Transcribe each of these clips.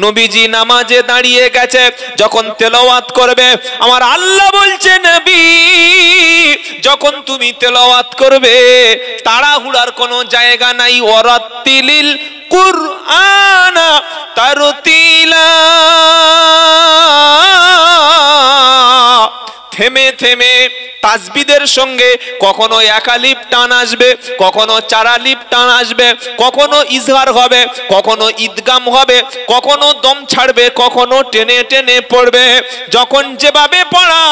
নবীজি নামাজে দাঁড়িয়ে গেছে, যখন তেলাওয়াত করবে আমার আল্লাহ বলছে নবী যখন তুমি তেলাওয়াত করবে তাড়াহুড়ার কোনো জায়গা নাই, ওয়ারাত্তিলিল কুরআনা তারতিলা, থেমে থেমে তাসবিদের সঙ্গে কখনো একালিপ টান আসবে, কখনো চারালিপ টান আসবে, কখনো ইজহার হবে, কখনো ঈদগাম হবে, কখনো দম ছাড়বে, কখনো টেনে টেনে পড়বে। যখন যেভাবে পড়া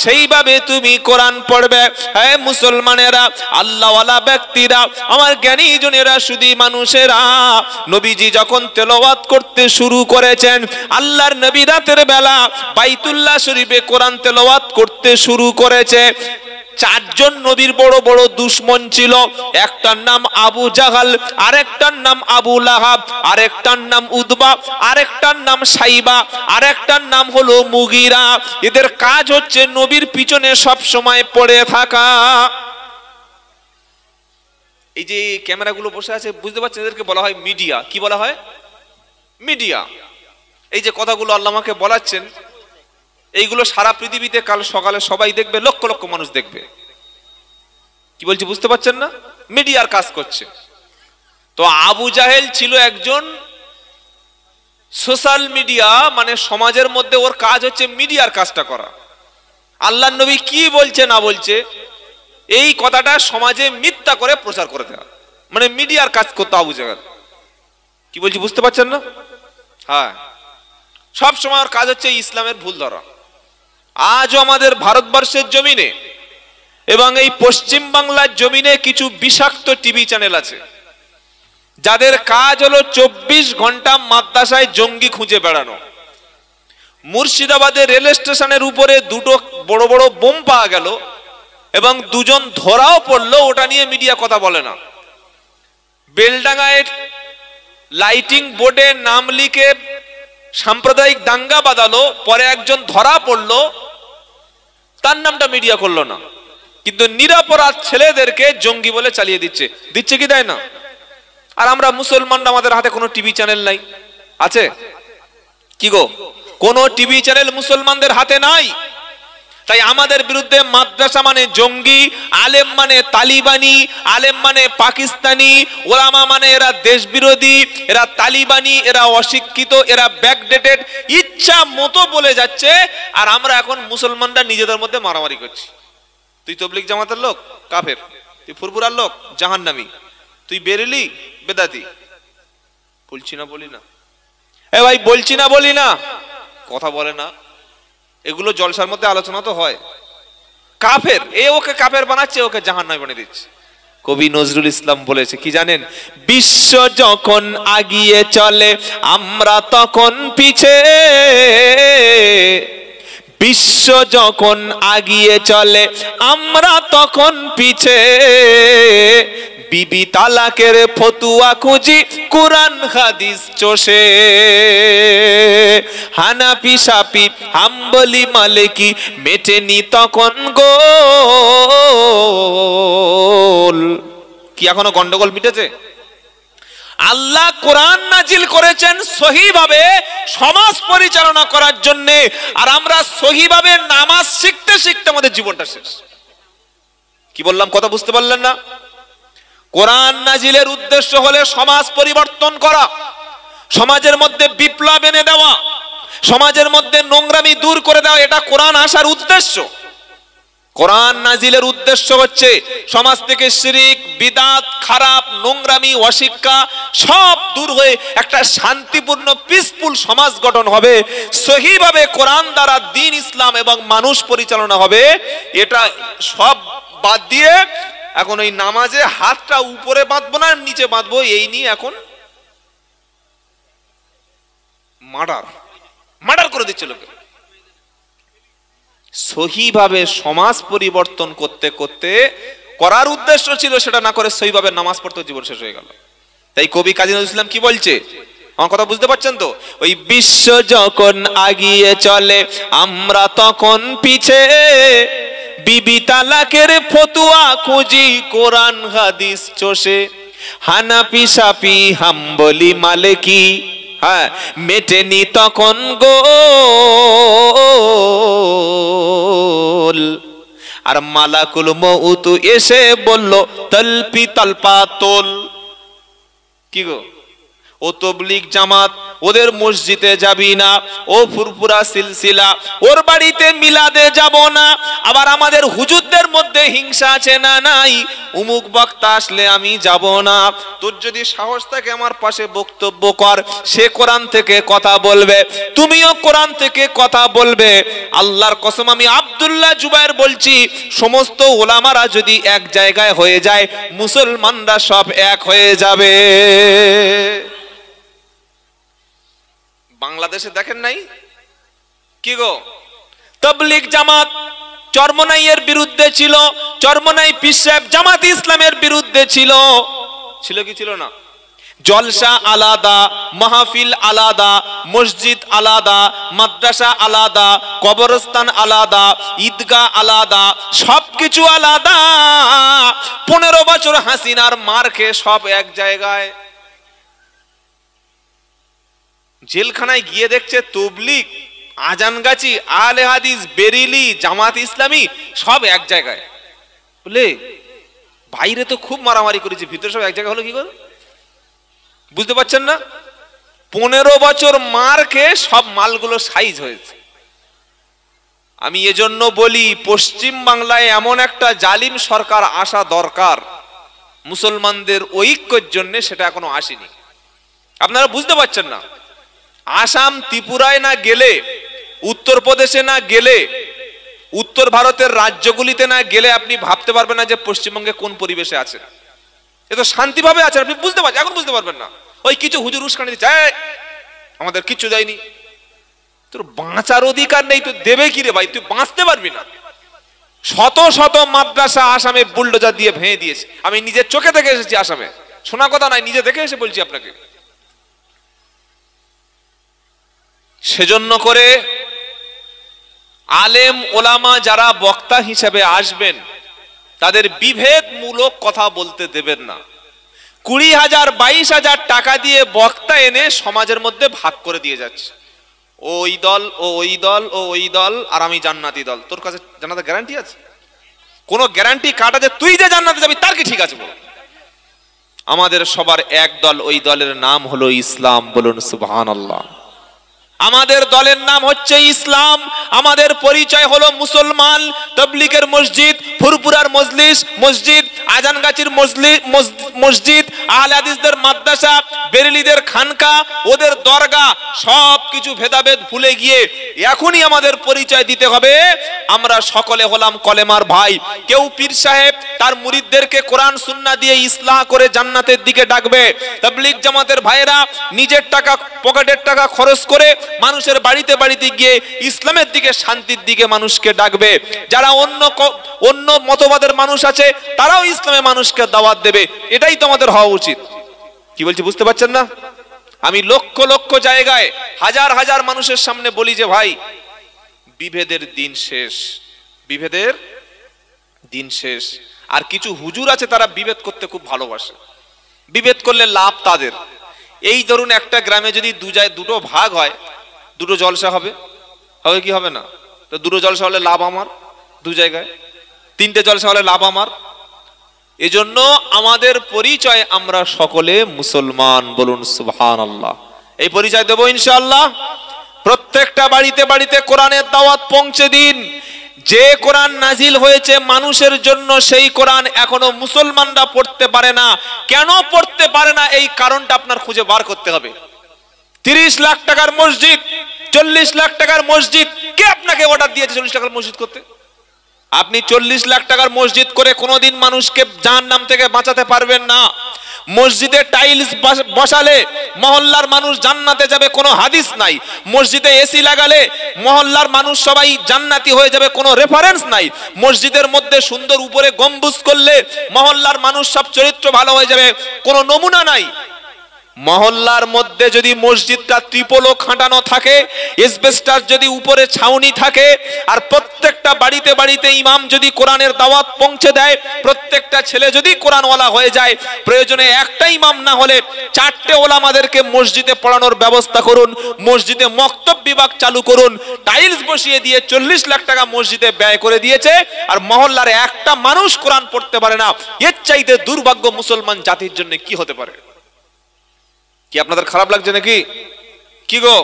সেইভাবে তুমি কোরআন পড়বে। হে মুসলমানেরা, আল্লাহওয়ালা ব্যক্তিরা, আমার জ্ঞানী জনেরা, শুধু মানুষেরা, নবীজি যখন তেলাওয়াত করতে শুরু করেছেন, আল্লাহর নবী রাতের বেলা বাইতুল্লাহ শরীফে কোরআন তেলাওয়াত করতে শুরু করেছে। চারজন নবীর বড় বড় দুশমন ছিল, একটার নাম আবু জাহাল, আরেকটার নাম আবু লাহাব, আরেকটার নাম উদবা, আরেকটার নাম সাইবা, আরেকটার নাম হলো মুগিরা। এদের কাজ হচ্ছে নবীর পিছনে সব সময় পড়ে থাকা। এই যে ক্যামেরাগুলো বসে আছে বুঝতে পারছেন, এদেরকে বলা হয় মিডিয়া। কি বলা হয়? মিডিয়া। এই যে কথাগুলো আল্লাহ আমাকে বলাচ্ছেন, এইগুলো সারা পৃথিবীতে কাল সকালে সবাই দেখবে, লক্ষ লক্ষ মানুষ দেখবে। কি বলছি বুঝতে পারছেন না? মিডিয়ার কাজ করছে। তো আবু জাহেল ছিল একজন সোশ্যাল মিডিয়া, মানে সমাজের মধ্যে ওর কাজ হচ্ছে মিডিয়ার কাজটা করা। আল্লাহর নবী কি বলছে না বলছে এই কথাটা সমাজে মিথ্যা করে প্রচার করে দেওয়া, মানে মিডিয়ার কাজ করতো আবু জাহেল। কি বলছি বুঝতে পারছেন না? হ্যাঁ, সব সময় ওর কাজ হচ্ছে ইসলামের ভুল ধরা। আজও আমাদের ভারতবর্ষের জমিনে এবং এই পশ্চিম বাংলার জমিনে কিছু বিষাক্ত টিভি চ্যানেল আছে যাদের কাজ হলো 24 ঘন্টা মাদ্রাসায় জঙ্গি খুঁজে বেড়ানো। মুর্শিদাবাদের রেল স্টেশনের উপরে দুটো বড় বড় বোম পাওয়া গেল এবং দুজন ধরাও পড়লো, ওটা নিয়ে মিডিয়া কথা বলে না। বেলডাঙ্গায় লাইটিং বোর্ডে নাম লিখে সাম্প্রদায়িক দাঙ্গা বাঁধালো, পরে একজন ধরা পড়লো, তার নামটা মিডিয়া করলো না, কিন্তু নিরপরাধ ছেলেদেরকে জঙ্গি বলে চালিয়ে দিচ্ছে। দিচ্ছে কি দেয় না? আর আমরা মুসলমানরা, আমাদের হাতে কোনো টিভি চ্যানেল নাই। আছে কি গো? কোনো টিভি চ্যানেল মুসলমানদের হাতে নাই। তাই আমাদের বিরুদ্ধে মাদ্রাসা মানে জঙ্গি, আলেম মানে তালিবানি, আলেম মানে পাকিস্তানি, ওলামা মানে এরা দেশ বিরোধী, এরা তালিবানি, এরা অশিক্ষিত, এরা ব্যাকডেটেড, ইচ্ছা মতো বলে যাচ্ছে। আর আমরা এখন মুসলমানরা নিজেদের মধ্যে মারামারি করছি। তুই তবলিগ জামাতের লোক কাফের, তুই ফুরফুরার লোক জাহান্নামী, তুই বেরেলি বেদাতি। বলছি না বলি না? এ ভাই বলছি না বলি না? কথা বলে না। এগুলো জলসার মধ্যে আলোচনা তো হয়। কাফের, এ ওকে কাফের বানাচ্ছে, ওকে জাহান্নামী বানিয়ে দিচ্ছে। কবি নজরুল ইসলাম বলেছে কি জানেন? বিশ্ব যখন আগিয়ে চলে আমরা তখন পিছে, বিশ্ব যখন আগিয়ে চলে আমরা তখন পিছে, বিবি তালাকের ফতুয়া খুঁজি কুরআন হাদিস চষে, হানাফি শাফি হাম্বলি মালিকি মেটেনি তখন গোল। কি এখনো গন্ডগোল মিটেছে? আল্লাহ কোরআন নাজিল করেছেন সহিভাবে সমাজ পরিচালনা করার জন্য, আর আমরা সহিভাবে নামাজ শিখতে শিখতে আমাদের জীবনটা শেষ। কি বললাম কথা বুঝতে পারলেন না? কোরআন নাজিলের উদ্দেশ্য হলে সমাজ পরিবর্তন করা, সমাজের মধ্যে বিপ্লব এনে দেওয়া, সমাজের মধ্যে নোংরামি দূর করে দেওয়া। এটা কোরআন আসার উদ্দেশ্য। কোরআন নাজিলের উদ্দেশ্য হচ্ছে সমাজ থেকে শিরক, বিদআত, খারাপ, নোংরামি, অশিক্ষা সব দূর হয়ে একটা শান্তিপূর্ণ পিসফুল সমাজ গঠন হবে। সহিভাবে কোরআন দ্বারা দ্বীন ইসলাম এবং মানুষ পরিচালনা হবে। এটা সব বাদ দিয়ে এখন ওই নামাজে হাতটা উপরে বাঁধবো না নিচে বাঁধবো, এই নিয়ে এখন মার্ডার করে দিচ্ছে লোকে। সহিভাবে সমাজ পরিবর্তন করতে করতে করার উদ্দেশ্য ছিল, সেটা না করে সহিভাবে নামাজ পড়তে জীবন শেষ হয়ে গেল। তাই কবি কাজী নজরুল ইসলাম কি বলছে, আমার কথা বুঝতে পারছেন তো? ওই বিশ্ব যখন আগিয়ে চলে আমরা তখন পিছে, বিবি তালাকের ফতুয়া খুঁজি কোরআন হাদিস চষে, হানাফি শাফি হাম্বলি মালিকি হ্যাঁ, মেটেনি তখন গোল। আর মালাকুল মউত এসে বলল তলপি তলপা তোল। কি গো, ও তবলিগ জামাত, ওদের মসজিদে যাবি না, ও ফুরফুরা সিলসিলা, ওর বাড়িতে মিলাদে যাব না। আবার আমাদের হুজুরদের মধ্যে হিংসা আছে না নাই, উমুক বক্তা আসলে আমি যাব না। তোর যদি সাহস থাকে আমার পাশে বক্তব্য কর, সে কোরআন থেকে কথা বলবে, তুমিও কোরআন থেকে কথা বলবে। আল্লাহর কসম আমি আব্দুল্লাহ জুবায়ের বলছি, সমস্ত ওলামারা যদি এক জায়গায় হয়ে যায়, মুসলমানরা সব এক হয়ে যাবে। বাংলাদেশে দেখেন নাই কি গো, তাবলীগ জামাত চরমনাইয়ের বিরুদ্ধে ছিল, চরমনাই পীর সাহেব জামাত ইসলামের বিরুদ্ধে ছিল, ছিল কি ছিল না? জলসা আলাদা, মাহফিল আলাদা, মসজিদ আলাদা, মাদ্রাসা আলাদা, কবরস্থান আলাদা, ঈদগাহ আলাদা, সবকিছু আলাদা। 15 বছর হাসিনার মার খেয়ে সব এক জায়গায়। জেলখানায় গিয়ে দেখছে তবলিগ, আজানগাছি, আহলে হাদিস, বেরিলি, জামাত ইসলামী সব এক জায়গায়। বলে বাইরে তো খুব মারামারি করেছে, ভিতরে সব এক জায়গায় হলো কি করে? বুঝতে পারছেন না? 15 বছর মার খেয়ে সব মালগুলো সাইজ হয়েছে। আমি এজন্য বলি, পশ্চিম বাংলায় এমন একটা জালিম সরকার আসা দরকার মুসলমানদের ঐক্যের জন্য, সেটা এখনো আসেনি। আপনারা বুঝতে পারছেন না? আসাম ত্রিপুরায় না গেলে, উত্তরপ্রদেশে না গেলে, উত্তর ভারতের রাজ্যগুলিতে না গেলে আপনি ভাবতে পারবেন না যে পশ্চিমবঙ্গে কোন পরিবেশে আছে। এ তো শান্তিভাবে আছে, আপনি বুঝতে পারছেন, এখন বুঝতে পারবেন না। ওই কিছু হুজুর উস্কানি দিচ্ছে, আমাদের কিচ্ছু দেয়নি। তোর বাঁচার অধিকার নেই, তুই দেবে কি রে ভাই? তুই বাঁচতে পারবি না। শত শত মাদ্রাসা আসামে বুলডোজার দিয়ে ভেঙে দিয়েছে। আমি নিজের চোখে দেখে এসেছি আসামে, শোনা কথা নাই, নিজে দেখে এসে বলছি আপনাকে। সেজন্য করে আলেম ওলামা যারা বক্তা হিসেবে আসবেন, তাদের বিভেদমূলক কথা বলতে দেবেন না। 20,000 22,000 টাকা দিয়ে বক্তা এনে সমাজের মধ্যে ভাগ করে দিয়ে যাচ্ছে। ওই দল, ও ওই দল, ও ওই দল, আর আমি জান্নাতি দল। তোর কাছে জান্নাতের গ্যারান্টি আছে? কোন গ্যারান্টি কাটা যে তুই যে জান্নাতে যাবি তার কি ঠিক আছে বল? আমাদের সবার এক দল, ওই দলের নাম হলো ইসলাম। বলুন সুবহানাল্লাহ। আমাদের দলের নাম হচ্ছে ইসলাম, আমাদের পরিচয় হলো মুসলমান। তাবলীগের মসজিদ, ফুরফুরার মসজিদ, আজানগাছির মসজিদ, আহলে হাদিসদের মাদ্রাসা, বেরেলিদের খানকা, ওদের দরগা, সবকিছু ভেদাভেদ ভুলে গিয়ে এখনই আমাদের পরিচয় দিতে হবে, আমরা সকলে হলাম কলেমার ভাই। কেউ পীর সাহেব তার মুরিদদেরকে কোরআন সুন্নাহ দিয়ে ইসলাহ করে জান্নাতের দিকে ডাকবে। তাবলীগ জামাতের ভাইরা নিজের টাকা, পকেটের টাকা খরচ করে মানুষের বাড়িতে বাড়িতে গিয়ে ইসলামের দিকে, শান্তির দিকে মানুষকে ডাকবে। যারা অন্য মতবাদের মানুষ আছে, তারাও ইসলামে মানুষকে দাওয়াত দেবে। এটাই তো আমাদের হওয়া উচিত। কি বলছি বুঝতে পারছেন না? আমি লক্ষ লক্ষ জায়গায়, হাজার হাজার মানুষের সামনে বলি যে ভাই, বিভেদের দিন শেষ, বিভেদের দিন শেষ। আর কিছু হুজুর আছে তারা বিভেদ করতে খুব ভালোবাসে। বিভেদ করলে লাভ তাদের। এই ধরুন একটা গ্রামে যদি দুটো ভাগ হয়, দুটো জলসা হবে, হবে কি হবে না? তো দুটো জলসা হলে লাভ আমার, দু জায়গায় 3টে জলসা হলে লাভ আমার। এজন্য আমাদের পরিচয়, আমরা সকলে মুসলমান। বলুন সুবহানাল্লাহ। এই পরিচয় দেব ইনশাআল্লাহ। প্রত্যেকটা বাড়িতে বাড়িতে কোরআনের দাওয়াত পৌঁছে দিন। যে কোরআন নাজিল হয়েছে মানুষের জন্য, সেই কোরআন এখনো মুসলমানরা পড়তে পারে না। কেন পড়তে পারে না, এই কারণটা আপনার খুঁজে বার করতে হবে। 30 লাখ টাকার মসজিদ, 40 লাখ টাকার মসজিদ, কে আপনাকে অর্ডার দিয়েছে 40 টাকার মসজিদ করতে? আপনি 40 লাখ টাকার মসজিদ করে কোনোদিন মানুষকে জাহান্নাম থেকে বাঁচাতে পারবেন না। মসজিদে টাইলস বসালে মহল্লার মানুষ জান্নাতে যাবে, কোনো হাদিস নাই। মসজিদে এসি লাগালে মহল্লার মানুষ সবাই জান্নাতি হয়ে যাবে, কোনো রেফারেন্স নাই। মসজিদের মধ্যে সুন্দর উপরে গম্বুজ করলে মহল্লার মানুষ সব চরিত্র ভালো হয়ে যাবে, কোনো নমুনা নাই। মহল্লার মধ্যে যদি মসজিদটা ত্রিপলও খাটানো থাকে, এসবেস্টার যদি উপরে ছাউনি থাকে, আর প্রত্যেকটা বাড়িতে বাড়িতে ইমাম যদি কোরআনের দাওয়াত পৌঁছে দেয়, প্রত্যেকটা ছেলে যদি কোরআনওয়ালা হয়ে যায়, প্রয়োজনে একটা ইমাম না হলে 4টে ওলামাদেরকে মসজিদে পড়ানোর ব্যবস্থা করুন, মসজিদে মক্তব বিভাগ চালু করুন, টাইলস বসিয়ে দিয়ে 40 লাখ টাকা মসজিদে ব্যয় করে দিয়েছে, আর মহল্লার একটা মানুষ কোরআন পড়তে পারে না। এর চাইতে দুর্ভাগ্য মুসলমান জাতির জন্য কি হতে পারে? কি আপনাদের খারাপ লাগছে নাকি? কি গো,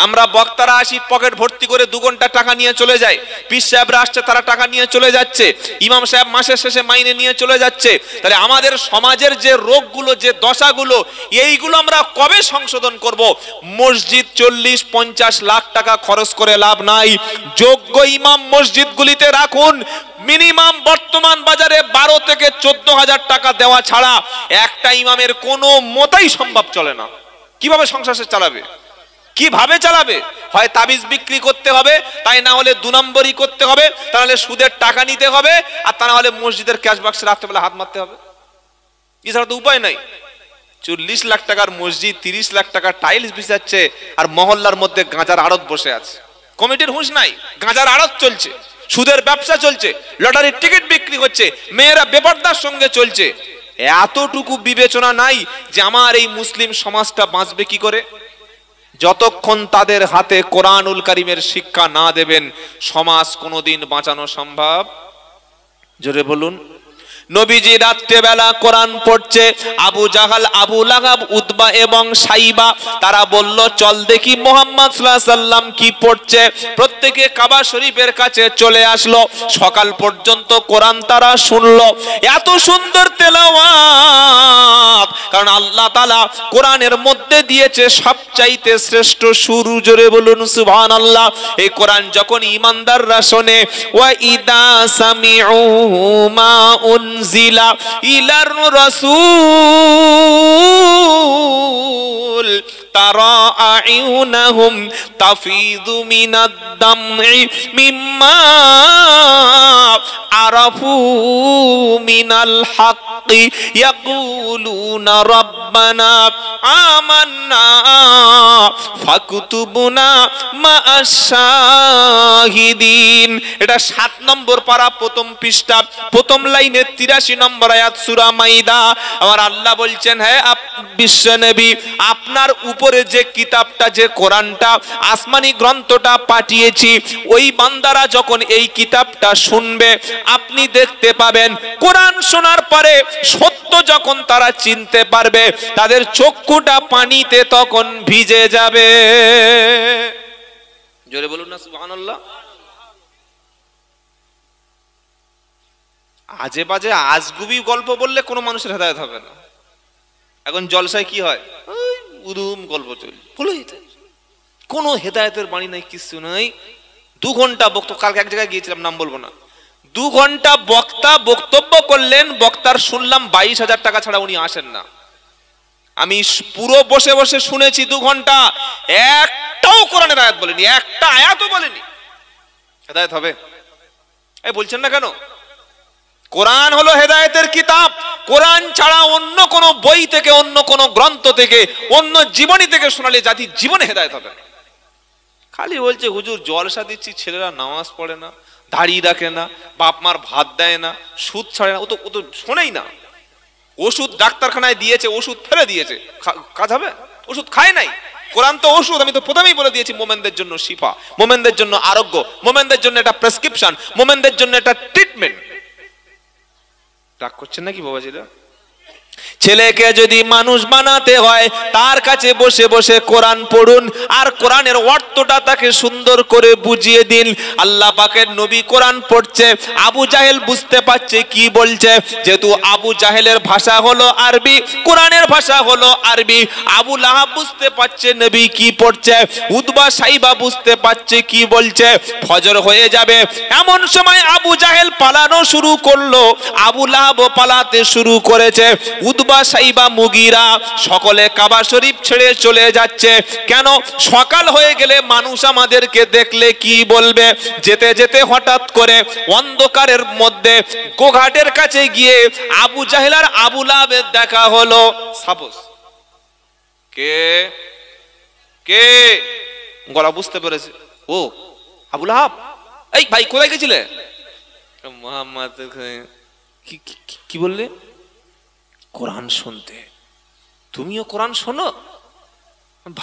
আমরা বক্তারা আসি, পকেট ভর্তি করে 2 ঘন্টা টাকা নিয়ে চলে যায়, পীর সাহেবরা আসছে, তারা টাকা নিয়ে চলে যাচ্ছে, ইমাম সাহেব মাসের শেষে মাইনে নিয়ে চলে যাচ্ছে। তাহলে আমাদের সমাজের যে রোগগুলো, যে দশাগুলো, এইগুলো আমরা কবে সংশোধন করব? মসজিদ 40-50 লাখ টাকা খরচ করে লাভ নাই, যোগ্য ইমাম মসজিদগুলিতে রাখুন। মিনিমাম বর্তমান বাজারে 12 থেকে 14 হাজার টাকা দেওয়া ছাড়া একটা ইমামের কোনো মতেই সম্ভব চলে না। কিভাবে সংসার চালাবে? কিভাবে চালাবে? হয় তাবিজ বিক্রি করতে হবে, তাই না হলে 2 নম্বরই করতে হবে, তা নাহলে সুদের টাকা নিতে হবে, আর তা না হলে মসজিদের ক্যাশ বাক্সে রাত্রেবেলা হাত মারতে হবে। এছাড়া তো উপায় নাই। 40 লাখ টাকার মসজিদ, 30 লাখ টাকা টাইলস বিছাচ্ছে, আর মহল্লার মধ্যে গাঁজার আড়ত বসে আছে। কমিটির হুঁশ নাই, গাঁজার আড়ত চলছে, সুদের ব্যবসা চলছে, লটারির টিকিট বিক্রি হচ্ছে, মেয়েরা বেপরদার সঙ্গে চলছে। এতটুকু বিবেচনা নাই যে আমার এই মুসলিম সমাজটা বাঁচবে কি করে? যতক্ষণ তাদের হাতে কোরআনুল কারীমের শিক্ষা না দেবেন, সমাজ কোনোদিন বাঁচানো সম্ভব। জোরে বলুন। নবীজি রাত্রেবেলা কোরআন পড়ছে, আবু জাহাল, আবু লাহাব, উতবা এবং সাইবা তারা বলল, চল দেখি মুহাম্মদ সাল্লাল্লাহু আলাইহি সাল্লাম কি পড়ছে। প্রত্যেকে কাবা শরীফের কাছে চলে আসলো, সকাল পর্যন্ত কোরআন তারা শুনলো। এত সুন্দর তেলাওয়াত, কারণ আল্লাহ তাআলা কোরআনের মধ্যে দিয়েছে সবচাইতে শ্রেষ্ঠ সুর। জোরে বলুন সুবহানাল্লাহ। এই কোরআন যখন ঈমানদাররা শোনে, ওয়া ইদা সামিউ মা জিলা ইলার রাসূল তারা আয়ুনাহুম তাফিদু মিনাদ দাম'i মিম্মা আরাফু মিনাল হাক্কি ইয়াকুলুনা রাব্বানা আমান্না ফাকতুবনা মা'আশ শাহিদিন। এটা 7 নম্বর পারা, প্রথম পৃষ্ঠা, প্রথম লাইনে 83 নম্বর আয়াত সূরা মাইদা। আমার আল্লাহ বলছেন, হ্যাঁ বিশ্বনবী, আপনার উপরে যে কিতাবটা, যে কোরআনটা, আসমানি গ্রন্থটা পাঠিয়েছি, ওই বান্দারা যখন এই কিতাবটা শুনবে, আপনি দেখতে পাবেন কোরআন শোনার পরে সত্য যখন তারা চিনতে পারবে, তাদের চক্ষুটা পানিতে তখন ভিজে যাবে। জোরে বলুন না সুবহানাল্লাহ। আজে বাজে আজগুবি গল্প বললে কোনো মানুষের হেদায়েত হবে না। এখন জলসায় কি হয়, উদুম গল্প চলছে, কোনো হেদায়েতের বাণী নাই, কিছু নাই। 2 ঘন্টা বক্তব্য, কালকে এক জায়গায় গিয়েছিলাম, নাম বলবো না, 2 ঘন্টা বক্তা বক্তব্য করলেন, বক্তার শুনলাম 22,000 টাকা ছাড়া উনি আসেন না। আমি পুরো বসে বসে শুনেছি 2 ঘন্টা, একটাও কোরআনের আয়াত বলেনি, একটা আয়াতও বলেনি। হেদায়েত হবে? এই বলছেন না কেন? কোরআন হলো হেদায়েতের কিতাব। কোরআন ছাড়া অন্য কোন বই থেকে, অন্য কোন গ্রন্থ থেকে, অন্য জীবনী থেকে শোনালে জাতির জীবনে হেদায়েত হবে না। খালি বলছে হুজুর জলসা দিচ্ছি, ছেলেরা নামাজ পড়ে না, দাড়ি রাখে না, বাপ মার ভাত দেয় না, সুদ ছাড়ে না, ও তো শোনেই না। ওষুধ ডাক্তারখানায় দিয়েছে, ওষুধ ফেলে দিয়েছে, কাজ হবে? ওষুধ খায় নাই। কোরআন তো ওষুধ, আমি তো প্রথমেই বলে দিয়েছি, মোমেনদের জন্য শিফা, মোমেনদের জন্য আরোগ্য, মোমেনদের জন্য এটা প্রেসক্রিপশন, মোমেনদের জন্য এটা ট্রিটমেন্ট। রাগ করছেন নাকি বাবাজিরা? ছেলেকে যদি মানুষ বানাতে হয়, তার কাছে বসে বসে কোরআন পড়ুন, আর কোরআনের অর্থটা তাকে সুন্দর করে বুঝিয়ে দিন। আল্লাহ পাকের নবী কোরআন পড়ছে, আবু জাহেল বুঝতে পারছে কি বলছে, যেহেতু আবু জাহেলের ভাষা হলো আরবি, কোরআনের ভাষা হলো আরবি। আবু লাহাব বুঝতে পারছে নবী কি পড়ছে, উতবা সাইবা বুঝতে পারছে কি বলছে। ফজর হয়ে যাবে, এমন সময় আবু জাহেল পালানো শুরু করলো, আবু লাহাব পালাতে শুরু করেছে, উতবা সাইবা মুগিরা সকলে কাবা শরীফ ছেড়ে চলে যাচ্ছে। কেন? সকাল হয়ে গেলে মানুষ আমাদেরকে দেখলে কি বলবে। যেতে যেতে হঠাৎ করে অন্ধকারের মধ্যে গোঘাটের কাছে গিয়ে আবু জাহেল আর আবু লাহাবের দেখা হলো। সাপোজ কে কে? গলা বুঝতে পেরেছে, ও আবুল আহাব। এই ভাই কোথায় গেছিলে? মোহাম্মদ কি বললে? কোরআন শুনতে। তুমিও কোরআন শোনো?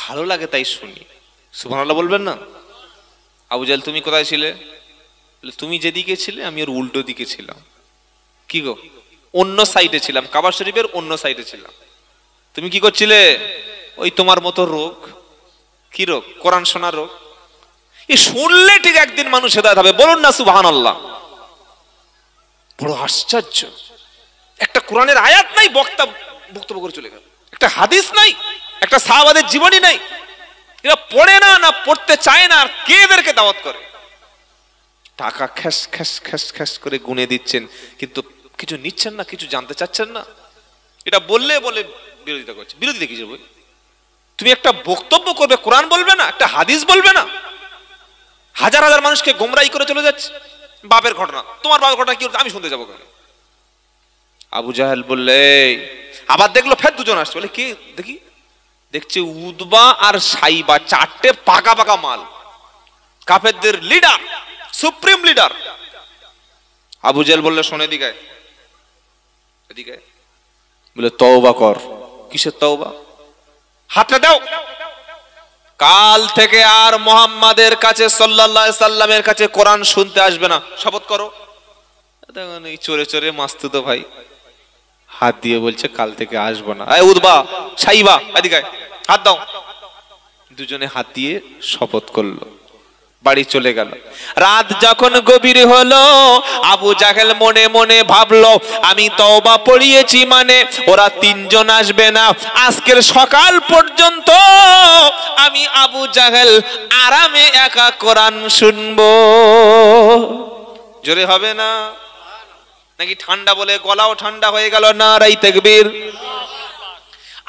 ভালো লাগে তাই শুনি। সুবহানাল্লাহ বলবেন না? আবু জাহেল তুমি কোথায় ছিলে? তুমি যেদিকে ছিলে আমি ওর উল্টো দিকে ছিলাম। কি গো? অন্য সাইডে ছিলাম, কাবা শরীফের অন্য সাইডে ছিলাম। তুমি কি করছিলে? ওই তোমার মতো রোগ। কি রোগ? কোরআন শোনার রোগ। এই শুনলে ঠিক একদিন মানুষ হেদায়েত হবে। বলুন না সুবহানাল্লাহ। বড় আশ্চর্য, একটা কোরআনের আয়াত নাই, বক্তব্য করে চলে গেল। একটা হাদিস নাই, একটা সাহাবাদের জীবনী নাই। এরা পড়ে না, না পড়তে চায় না। আর কে এদেরকে দাওয়াত করে? টাকা খ্যাস খ্যাস খ্যাস খ্যাস করে গুনে দিচ্ছেন, কিন্তু কিছু নিচ্ছেন না, কিছু জানতে চাচ্ছেন না। এটা বললে বলে বিরোধিতা করছে। বিরোধিতা কি যাবে? তুমি একটা বক্তব্য করবে, কোরআন বলবে না, একটা হাদিস বলবে না। হাজার হাজার মানুষকে গোমরাই করে চলে যাচ্ছে। বাপের ঘটনা, তোমার বাপের ঘটনা কি হচ্ছে আমি শুনতে যাবো কেন? আবু জাহেল বললে, আবার দেখলো ফের দুজন আসছে। বলে কি? দেখি, দেখছে উদবা আর সাইবা, চারটে পাকা পাকা মাল, কাফেরদের লিডার, সুপ্রিম লিডার। আবু জাহেল বললে, শোনে এদিকে, এদিকে। বলে তওবা কর। কিসের তওবা? হাতটা দাও। কাল থেকে আর মুহাম্মাদের কাছে সাল্লাল্লাহু আলাইহি সাল্লামের কাছে কোরআন শুনতে আসবে না, শপথ করো। দেখুন এই চোরে চোরে মাস্তুতো ভাই হাত দিয়ে বলছে কাল থেকে আসবো না। এই উদবা সাইবা এদিকে হাত দাও। দুজনে হাত দিয়ে শপথ করলো, বাড়ি চলে গেল। রাত যখন গভীর হলো, আবু জাহেল মনে মনে ভাবলো, আমি তওবা পড়িয়েছি মানে ওরা তিনজন আসবে না। আজকের সকাল পর্যন্ত আমি আবু জাহেল আরামে একা কোরআন শুনবো। জোরে হবে না নাকি? ঠান্ডা বলে গলাও ঠান্ডা হয়ে গেল। নারায়ে তাকবীর।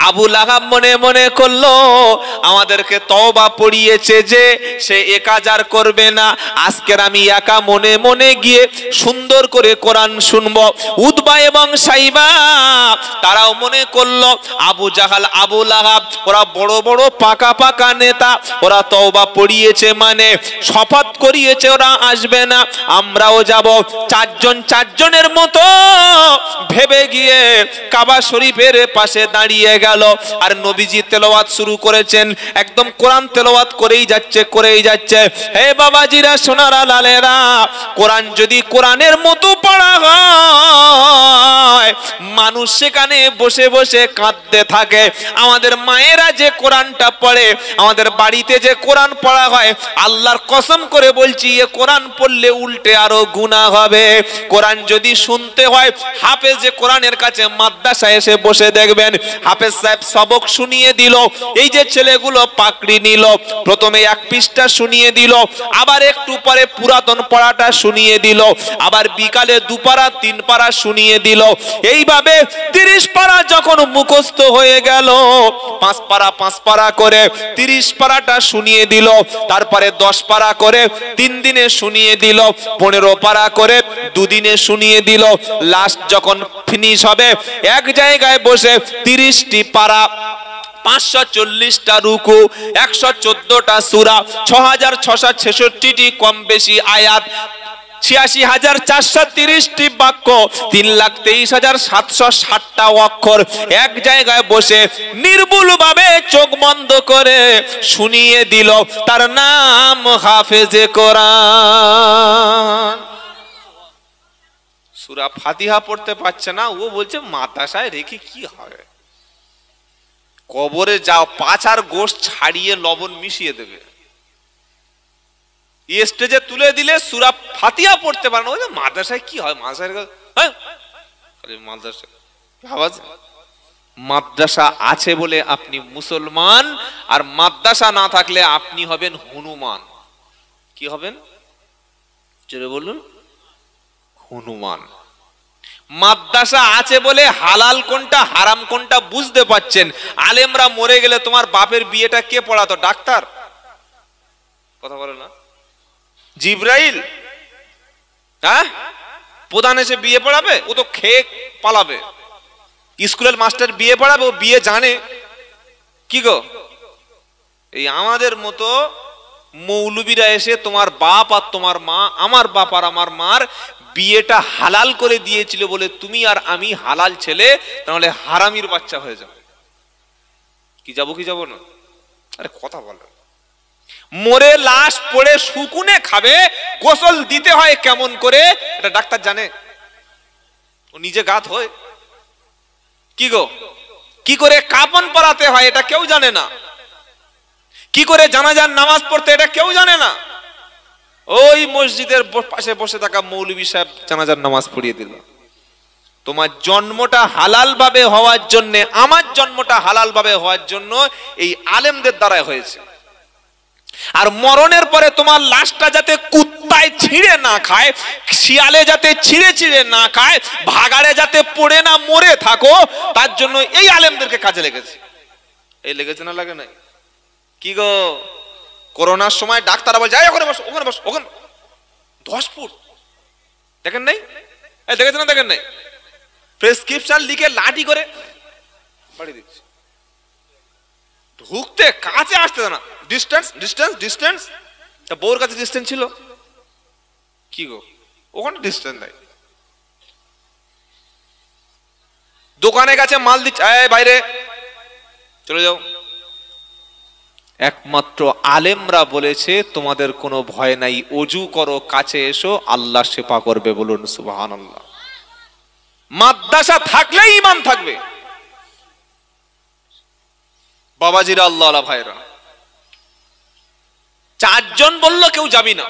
আবু লাহাব মনে মনে করলো, আমাদেরকে তওবা পড়িয়েছে যে, সে একাজার করবে না। আজকের আমি একা মনে মনে গিয়ে সুন্দর করে কোরআন শুনবো। উদবা এবং সাইবা তারাও মনে করলো, আবু জাহাল আবু লাহাব ওরা বড় বড় পাকা পাকা নেতা, ওরা তওবা পড়িয়েছে মানে শপথ করিয়েছে ওরা আসবে না, আমরাও যাব। চারজনের মতো ভেবে গিয়ে কাবা শরীফের পাশে দাঁড়িয়ে গেল। আর নবীজি তেলাওয়াত শুরু করেছেন, একদম কোরআন তেলাওয়াত করেই যাচ্ছে। হে বাবাজিরা, সোনারা লালেরা, কোরআন যদি কোরআনের মতো পড়া হয়, মানুষ সেখানে বসে বসে কাঁদতে থাকে। আমাদের মায়েরা যে কোরআনটা পড়ে, আমাদের বাড়িতে যে কোরআন পড়া হয়, আল্লাহর কসম করে বলছি, এ কোরআন পড়লে উল্টে আরো গুনাহ হবে। কোরআন যদি শুনতে হয়, হাফেজ যে কোরআনের কাছে মাদ্রাসায় এসে বসে দেখবেন, হাফেজ সাহেব সবক শুনিয়ে দিল। এই যে ছেলেগুলো পাকড়ি নিল, প্রথমে এক পৃষ্ঠা শুনিয়ে দিল, আবার একটু পরে পুরাতন পড়াটা শুনিয়ে দিল, আবার বিকালে 2 পারা 3 পারা শুনিয়ে দিল। এইভাবে 30 পারা যখন মুখস্থ হয়ে গেল, 5 পারা করে 30 পারাটা শুনিয়ে দিল। তারপরে 10 পারা করে 3 দিনে শুনিয়ে দিল, 15 পারা করে 2 দিনে শুনিয়ে দিল। লাস্ট যখন ফিনিশ হবে, এক জায়গায় বসে 30টি পারা, 540টা রুকু, 114টা সূরা, 6666টি কম বেশি আয়াত, 86,430টি বাক্য, 3,23,760টা অক্ষর এক জায়গায় বসে নির্ভুল ভাবে চোখ বন্ধ করে শুনিয়ে দিল। তার নাম হাফেজে কোরআন। সূরা ফাতিহা পড়তে পারছে না, ও বলছে মাদ্রাসায় রেখে কি হবে? কবরে যাও, 5 আর গোশত ছাড়িয়ে লবণ মিশিয়ে দেবে। স্টেজে তুলে দিলে সূরা ফাতিহা পড়তে পারে না, ওই মাদ্রাসায় কি হয়? মাদ্রাসা আছে বলে আপনি মুসলমান, আর মাদ্রাসা না থাকলে আপনি হবেন হনুমান। কি হবেন? জোরে বলুন। হনুমান। মাদ্রাসা আছে বলে হালাল কোনটা হারাম কোনটা বুঝতে পাচ্ছেন। আলেমরা মরে গেলে তোমার বাপের বিয়েটা কে পড়াতো? ডাক্তার? কথা বলে না? জিব্রাইল? হ্যাঁ, প্রধান এসে বিয়ে পড়াবে? ও তো খেয়ে পালাবে। স্কুলের মাস্টার বিয়ে পড়াবে, ও বিয়ে জানে। কি গো, এই আমাদের মতো মৌলবীরা এসে তোমার বাপ আর তোমার মা, আমার বাপ আর আমার মার বিয়েটা হালাল করে দিয়েছিল বলে তুমি আর আমি হালাল ছেলে, তাহলে হারামির বাচ্চা হয়ে যাবে। কি যাবো কি যাবো না? আরে কথা বলো। মরে লাশ পড়ে শুকুনে খাবে, গোসল দিতে হয় কেমন করে এটা ডাক্তার জানে? ও নিজে গাত হয়? কি গো, কি করে কাফন পরাতে হয় এটা কেউ জানে না। কি করে জানাজার নামাজ পড়তে এটা কেউ জানে না। ওই মসজিদের পাশে বসে থাকা মৌলভী সাহেব জানাজার নামাজ পড়িয়ে দিল। তোমার জন্মটা হালাল ভাবে হওয়ার জন্য, আমার জন্মটা হালাল ভাবে হওয়ার জন্য এই আলেমদের দ্বারা হয়েছে। আর মরণের পরে তোমার লাশটা যাতে কুত্তায় ছিঁড়ে না খায়, শিয়ালে যাতে ছিঁড়ে ছিঁড়ে না খায়, ভাগাড়ে যাতে পড়ে না মরে থাকো, তার জন্য এই আলেমদেরকে কাজে লেগেছে। এই লেগেছে না লাগে নাই? কি গো, করোনার সময় ডাক্তার বলে যাই ওখানে বস, ওখানে বস, ওখানে 10 ফুট দেখেন নাই? দেখেছেন না? দেখেন নাই? প্রেসক্রিপশন লিখে লাঠি করে বাড়ি দিচ্ছে, ঢুকতে কাছে আসতে না, ডিস্টেন্স ডিস্টেন্স ডিস্টেন্স। তা বউর কাছে ডিস্টেন্স ছিল? কি গো, ওখানে ডিস্টেন্স নাই। দোকানে কাছে মাল দিচ্ছে, বাইরে চলে যাও। একমাত্র আলেমরা বলেছে তোমাদের কোনো ভয় নাই, অজু করো, কাছে এসো, আল্লাহ সেবা করবে। বলুন সুবহানাল্লাহ। মাদ্রাসা থাকলে ঈমান থাকবে। বাবাজিরা, আল্লাহ আল্লাহ ভাইরা, 4 জন বলল কেউ যাবি না।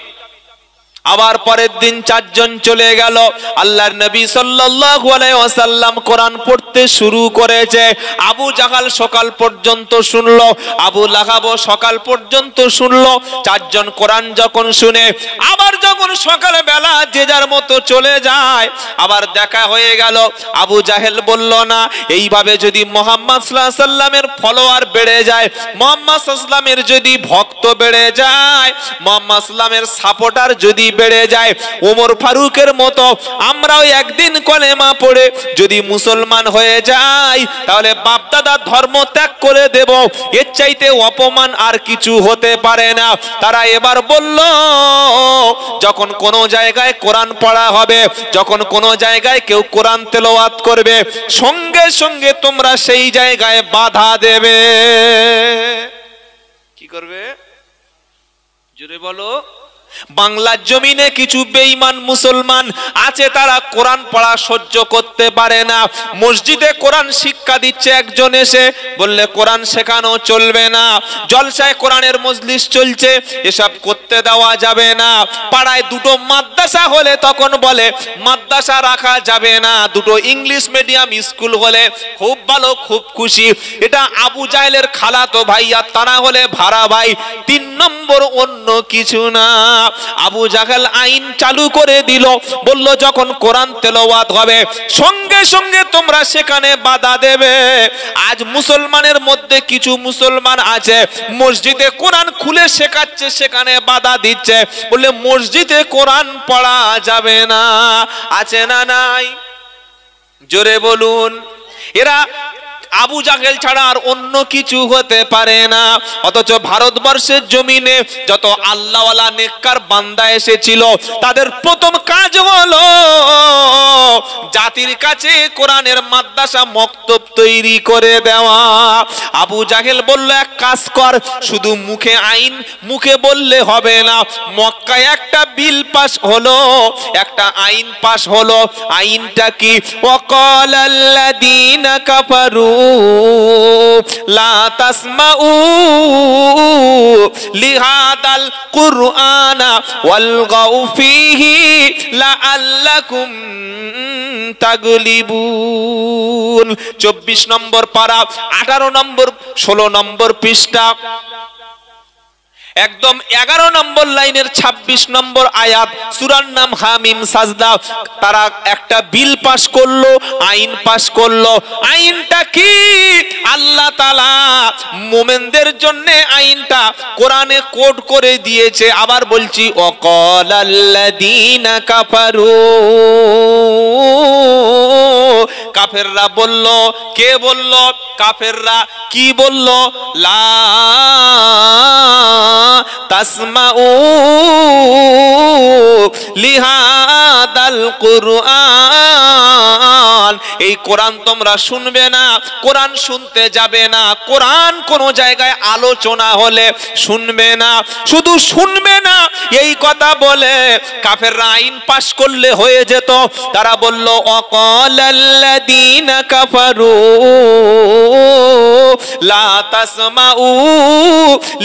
আবার পরের দিন 4 জন চলে গেল। আল্লাহর নবী সাল্লাল্লাহু আলাইহি ওয়াসাল্লাম কোরআন পড়তে শুরু করেছে। আবু জাহাল সকাল পর্যন্ত শুনলো, আবু লাহাবও সকাল পর্যন্ত শুনলো। 4 জন কোরআন যখন শুনে, আবার যখন সকালে বেলা যে যার মতো চলে যায়, আবার দেখা হয়ে গেল। আবু জাহেল বলল না, এইভাবে যদি মুহাম্মদ সাল্লাল্লাহু আলাইহি ওয়াসাল্লামের ফলোয়ার বেড়ে যায়, মুহাম্মদ সাল্লাল্লাহু আলাইহি ওয়াসাল্লামের যদি ভক্ত বেড়ে যায়, মুহাম্মদ সাল্লাল্লাহু আলাইহি ওয়াসাল্লামের সাপোর্টার যদি বেড়ে যায়, ওমর ফারুকের মতো আমরাও একদিন কলেমা পড়ে যদি মুসলমান হয়ে যাই, তাহলে বাপদাদা ধর্ম ত্যাগ করে দেব। এর চাইতে অপমান আর কিছু হতে পারে না। তারা এবার বলল, যখন কোন জায়গায় কোরআন পড়া হবে, যখন কোন জায়গায় কেউ কোরআন তেলাওয়াত করবে, সঙ্গে সঙ্গে তোমরা সেই জায়গায় বাধা দেবে। কি করবে জোরে বলো? বাংলার জমিনে কিছু বেঈমান মুসলমান আছে, তারা কোরআন পড়া সহ্য করতে পারে না। মসজিদে কোরআন শিক্ষা দিচ্ছে একজন এসে বললে কোরআন শেখানো চলবে না, জলসায় কোরআনের মজলিস চলছে, এসব করতে দেওয়া যাবে না। পাড়ায় 2টো মাদ্রাসা হলে তখন বলে মাদ্রাসা রাখা যাবে না, 2টো ইংলিশ মিডিয়াম স্কুল হলে খুব ভালো, খুব খুশি। এটা আবু জাহেলের খালাতো ভাই, আর তারা হলে ভাড়া ভাই। 3 নম্বর অন্য কিছু না। আবু জাহেল আইন চালু করে দিল, বলল যখন কোরআন তেলাওয়াত হবে সঙ্গে সঙ্গে তোমরা সেখানে বাধা দেবে। আজ মুসলমানের মধ্যে কিছু মুসলমান আছে মসজিদে কোরআন খুলে শেখাচ্ছে, সেখানে বাধা দিচ্ছে, বলে মসজিদে কোরআন পড়া যাবে না। আছে না নাই? জোরে বলুন। এরা আবু জাহেল ছাড়া আর অন্য কিছু হতে পারে না। অথচ ভারতবর্ষের জমিনে যত আল্লাহওয়ালা নেককার বান্দা এসেছিল, তাদের প্রথম কাজ হলো জাতির কাছে কোরআনের মাদ্রাসা মক্তব তৈরি করে দেওয়া। আবু জাহেল বলল, এক কাজ কর, শুধু মুখে আইন মুখে বললে হবে না। মক্কায় একটা বিল পাস হলো, একটা আইন পাস হলো। আইনটা কি? ওয়াকালাল্লাযীনা কাফারু লা তাসমাউ লিহাদাল কুরআনা ওয়ালগাউ ফীহি লাআল্লাকুম তাগলিবুন। 24 নম্বর পারা, 18 নম্বর 16 নম্বর পৃষ্ঠা, একদম 11 নম্বর লাইনের 26 নম্বর আয়াত, সূরার নাম হামিম সাজদা। তারা একটা বিল পাস করলো, আইন পাস করলো। আইনটা কি? আল্লাহ তাআলা মুমিনদের জন্য আইনটা কোরআনে কোড করে দিয়েছে। আবার বলছি, ওয়াকালাল্লাযীনা কাফারু কাফেররা বলল, কে বলল? কাফেররা কি বলল? লা তাসমাউ লিহাদাল কুরআন, এই কোরআন তোমরা শুনবে না, কোরআন শুনতে যাবে না, কোরআন কোন জায়গায় আলোচনা হলে শুনবে না। শুধু শুনবে না এই কথা বলে কাফেররা আইন পাশ করলে হয়ে যেত। তারা বলল অকালাল্লাযীনা কাফারু লা তাসমাউ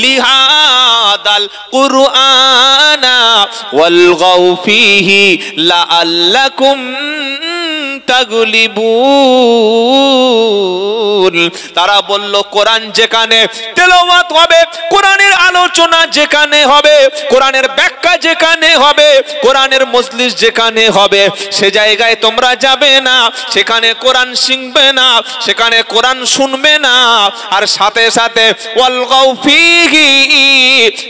লিহাদাল কুরআনা ওয়ালগাউ ফীহি লাআল্লাকুম তাগলিবুন। তারা বলল কোরআন যেখানে তেলাওয়াত হবে, কোরআনের আলোচনা যেখানে হবে, কোরআনের ব্যাখ্যা যেখানে হবে, কোরআনের মজলিস যেখানে হবে, সে জায়গায় তোমরা যাবে না, সেখানে কোরআন শিখবে না, সেখানে কোরআন শুনবে না। আর সাথে সাথে ওয়ালগাউ ফীহি,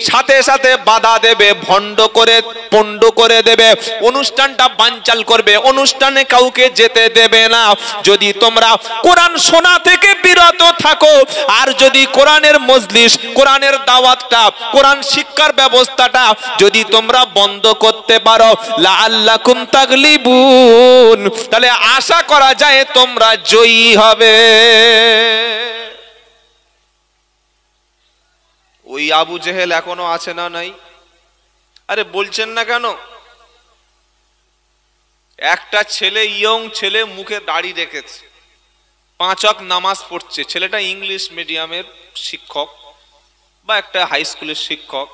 সাথে সাথে বাধা দেবে, ভণ্ড করে পণ্ড করে দেবে, অনুষ্ঠানটা বানচাল করবে, অনুষ্ঠানে কাউকে যেতে দেবে না। যদি তোমরা কোরআন শোনা থেকে বিরত থাকো, আর যদি কোরআনের মজলিস, কোরআনের দাওয়াতটা, কোরআন শিক্ষার ব্যবস্থাটা যদি তোমরা বন্ধ করতে পারো, লাআল্লাকুম তাগলিবুন, তাহলে আশা করা যায় তোমরা জয়ী হবে। ওই আবু জেহেল এখনো আছে না নাই? আরে বলছেন না কেন? একটা ছেলে, ইয়ং ছেলে, মুখে দাড়ি রেখেছে, 5 ওয়াক্ত নামাজ পড়ছে। ছেলেটা ইংলিশ মিডিয়ামের শিক্ষক বা একটা হাই স্কুলের শিক্ষক,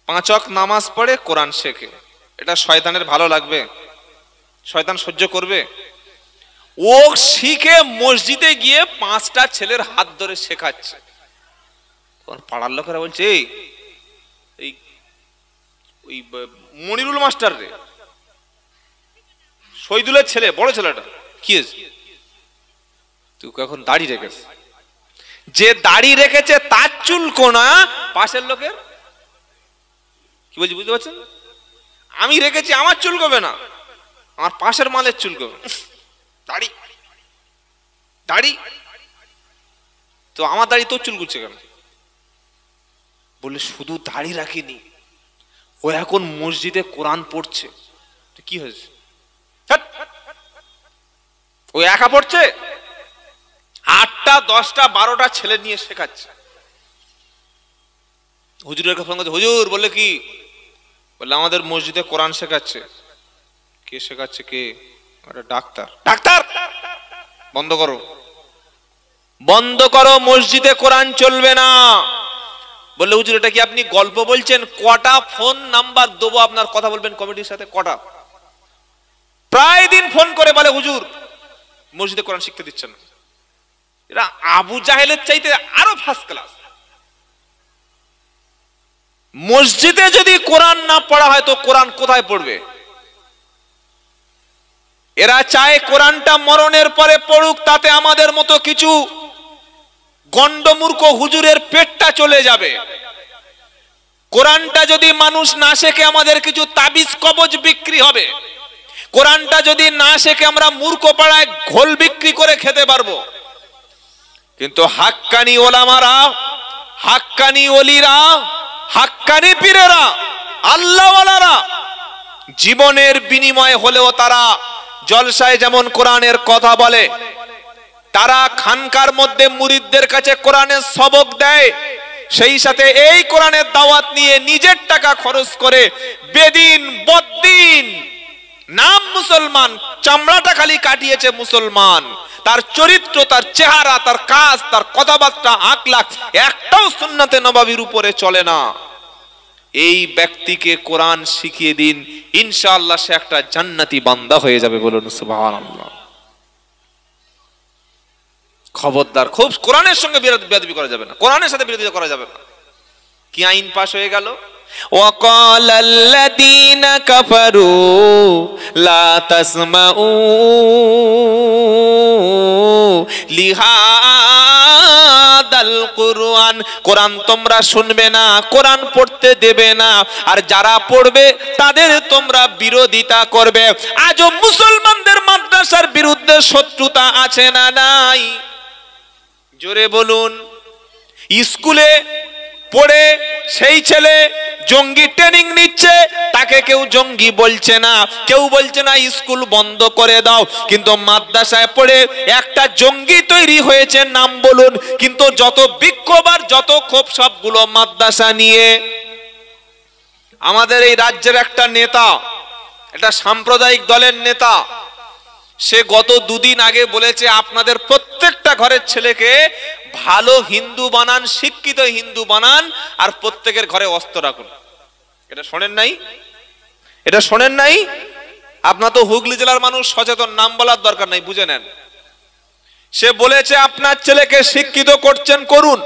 5 ওয়াক্ত নামাজ পড়ে, কোরআন শেখে। এটা শয়তানের ভালো লাগবে? শয়তান সহ্য করবে? ও শিখে মসজিদে গিয়ে 5টা ছেলের হাত ধরে শেখাচ্ছে। পাড়ার লোকেরা বলছে এই মনিরুল মাস্টার রে, শহীদুলের ছেলে, বড় ছেলেটা, কি হয়েছে? তুই এখন দাড়ি রেখেছে, যে দাড়ি রেখেছে তার চুল কোনা, পাশের লোকের কি বলছি বুঝতে পারছেন? আমি রেখেছি, আমার চুল কবে না, আমার পাশের মালের চুল কবে? দাড়ি দাড়ি তো আমার দাড়ি তোর চুল করছে কেন? বলে শুধু দাড়ি রাখিনি, ও এখন মসজিদে কোরআন পড়ছে। কি হয়েছে? ও একা পড়ছে, 8টা 10টা 12টা ছেলে নিয়ে শেখাচ্ছে। হুজুরের কাছে ফোন করছে, হুজুর বলে কি? বলে আমাদের মসজিদে কোরআন শেখাচ্ছে। কে শেখাচ্ছে? কে? ডাক্তার। ডাক্তার বন্ধ করো, বন্ধ করো, মসজিদে কোরআন চলবে না। বললে হুজুর এটা কি আপনি গল্প বলছেন? কটা ফোন নাম্বার দেবো আপনার কথা বলবেন কমিটির সাথে? কটা? প্রায় দিন ফোন করে বলে হুজুর মসজিদে কোরআন শিখতে দিচ্ছেন না। এরা আবু জাহেলের চাইতে আরো ফার্স্ট ক্লাস। মসজিদে যদি কোরআন না পড়া হয় তো কোরআন কোথায় পড়বে? এরা চায় কোরআনটা মরণের পরে পড়ুক, তাতে আমাদের মতো কিছু গন্ডমূর্খ হুজুরের পেটটা চলে যাবে। কোরআনটা যদি মানুষ না শেখে আমাদের কিছু তাবিজ কবজ বিক্রি হবে। কোরআনটা যদি না শেখে আমরা মূর্খ পাড়ায় ঘোল বিক্রি করে খেতে পারবো। কিন্তু হাক্কানি ওলামারা, হাক্কানি ওলিরা, হাক্কানি পীরেরা, আল্লাহওয়ালারা জীবনের বিনিময় হলেও তারা জলসায় যেমন কোরআনের কথা বলে, তারা খানকার মধ্যে মুরিদদের কাছে কোরআনের সবক দেয়, সেই সাথে এই কোরআনের দাওয়াত নিয়ে নিজের টাকা খরচ করে বেদিন বদ্দিন, নাম মুসলমান, চামড়াটা খালি কাটিয়েছে মুসলমান, তার চরিত্র, তার চেহারা, তার কাজ, তার কথাবার্তা, আকলাক একটাও সুন্নাতে নববীর উপরে চলে না। এই ব্যক্তিকে কোরআন শিখিয়ে দিন, ইনশাআল্লাহ সে একটা জান্নাতি বান্দা হয়ে যাবে। বলুন সুবহানাল্লাহ। খবরদার, খুব কোরআনের সঙ্গে বেয়াদবি করা যাবে না, কোরআনের সাথে বিরোধিতা করা যাবে না। কি আইন পাশ হয়ে গেল? وقال الذين كفروا لا تسمعوا لهذا القرآن, কোরআন তোমরা শুনবে না, কোরআন পড়তে দেবে না, আর যারা পড়বে তাদের তোমরা বিরোধিতা করবে। আজও মুসলমানদের মাদ্রাসার বিরুদ্ধে শত্রুতা আছে না নাই? জোরে বলুন। স্কুলে পড়ে সেই ছেলে জঙ্গি ট্রেনিং নিচ্ছে, তাকে কেউ জঙ্গি বলছে না, কেউ বলছে না স্কুল বন্ধ করে দাও, কিন্তু মাদ্রাসায় পড়ে একটা জঙ্গি তৈরি হয়েছে, নাম বলুন। কিন্তু যত বিক্ষোভ আর যত ক্ষোভ সবগুলো মাদ্রাসা নিয়ে। আমাদের এই রাজ্যের একটা নেতা, একটা সাম্প্রদায়িক দলের নেতা, সে গত দুদিন আগে বলেছে আপনাদের প্রত্যেকটা ঘরের ছেলেকে ভালো হিন্দু বানান, শিক্ষিত হিন্দু বানান, আর প্রত্যেকের ঘরে অস্ত্র রাখুন। এটা শোনেন নাই? এটা শোনেন নাই? আপনার তো হুগলি জেলার মানুষ সচেতন, নাম বলার দরকার নাই, বুঝে নেন। সে বলেছে আপনার ছেলেকে শিক্ষিত করছেন, করুন।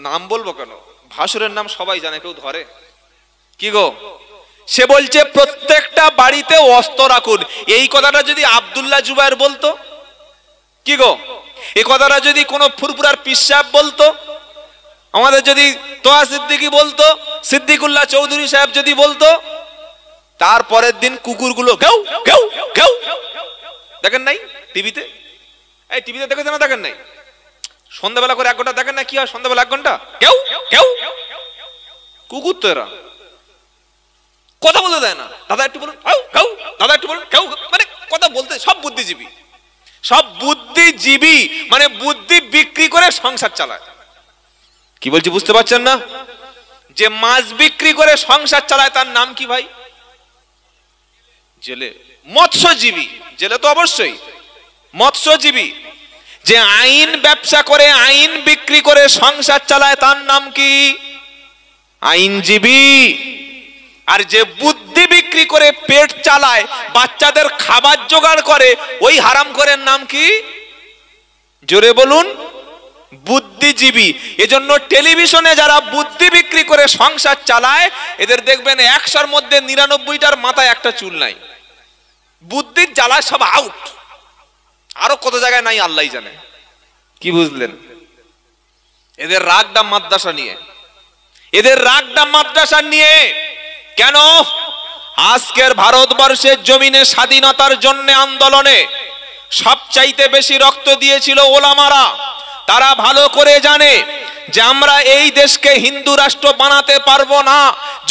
নাম বলবো কেন? ভাসুরের নাম সবাই জানে, কেউ ধরে কি গো? সে বলছে প্রত্যেকটা বাড়িতে অস্ত্র রাখুন। এই কথাটা যদি আব্দুল্লাহ জুবায়ের বলতো, কি গো, এই কথাটা যদি কোনো ফুরফুরার পীর সাহেব বলতো, আমাদের যদি তোয়া সিদ্দিকী বলতো, সিদ্দিকুল্লাহ চৌধুরী সাহেব যদি বলতো, তারপরের দিন কুকুরগুলো ঘেউ ঘেউ ঘেউ। দেখেন নাই টিভিতে? এই টিভিতে দেখেছেন না? দেখেন নাই? সন্ধ্যাবেলা করে 1 ঘন্টা দেখেন না? কি হয় সন্ধ্যাবেলা 1 ঘন্টা? ঘেউ ঘেউ। কুকুর তো এরা, কথা বলতে দেয় না। দাদা একটু বলুন, দাদা একটু বলুন, মানে কথা বলতে। সব বুদ্ধিজীবী, সব বুদ্ধিজীবী, মানে বুদ্ধি বিক্রি করে সংসার চালায়। কি বলছি বুঝতে পারছেন না? যে মাছ বিক্রি করে সংসার চালায় তার নাম কি ভাই? জেলে। মৎস্যজীবী, জেলে তো অবশ্যই। মৎস্যজীবী যে আইন ব্যবসা করে, আইন বিক্রি করে সংসার চালায়, তার নাম কি? আইনজীবী। আর যে বুদ্ধি বিক্রি করে পেট চালায়, বাচ্চাদের খাবার জোগাড় করে, ওই হারামখোরের নাম কি? জোরে বলুন। বুদ্ধিজীবী। এজন্য টেলিভিশনে যারা বুদ্ধি বিক্রি করে সংসার চালায়, এদের দেখবেন 100-র মধ্যে 99টার মাথায় একটা চুল নাই। বুদ্ধির জ্বালায় সব আউট। আরো কত জায়গায় নাই আল্লাহই জানে। কি বুঝলেন? এদের রাগটা মাদ্রাসা নিয়ে, এদের রাগটা মাদ্রাসা নিয়ে। কেন? আজকের ভারতবর্ষের জমিনে স্বাধীনতার জন্য আন্দোলনে সবচাইতে বেশি রক্ত দিয়েছিল ওলামারা। তারা ভালো করে জানে যে আমরা এই দেশকে হিন্দু রাষ্ট্র বানাতে পারবো না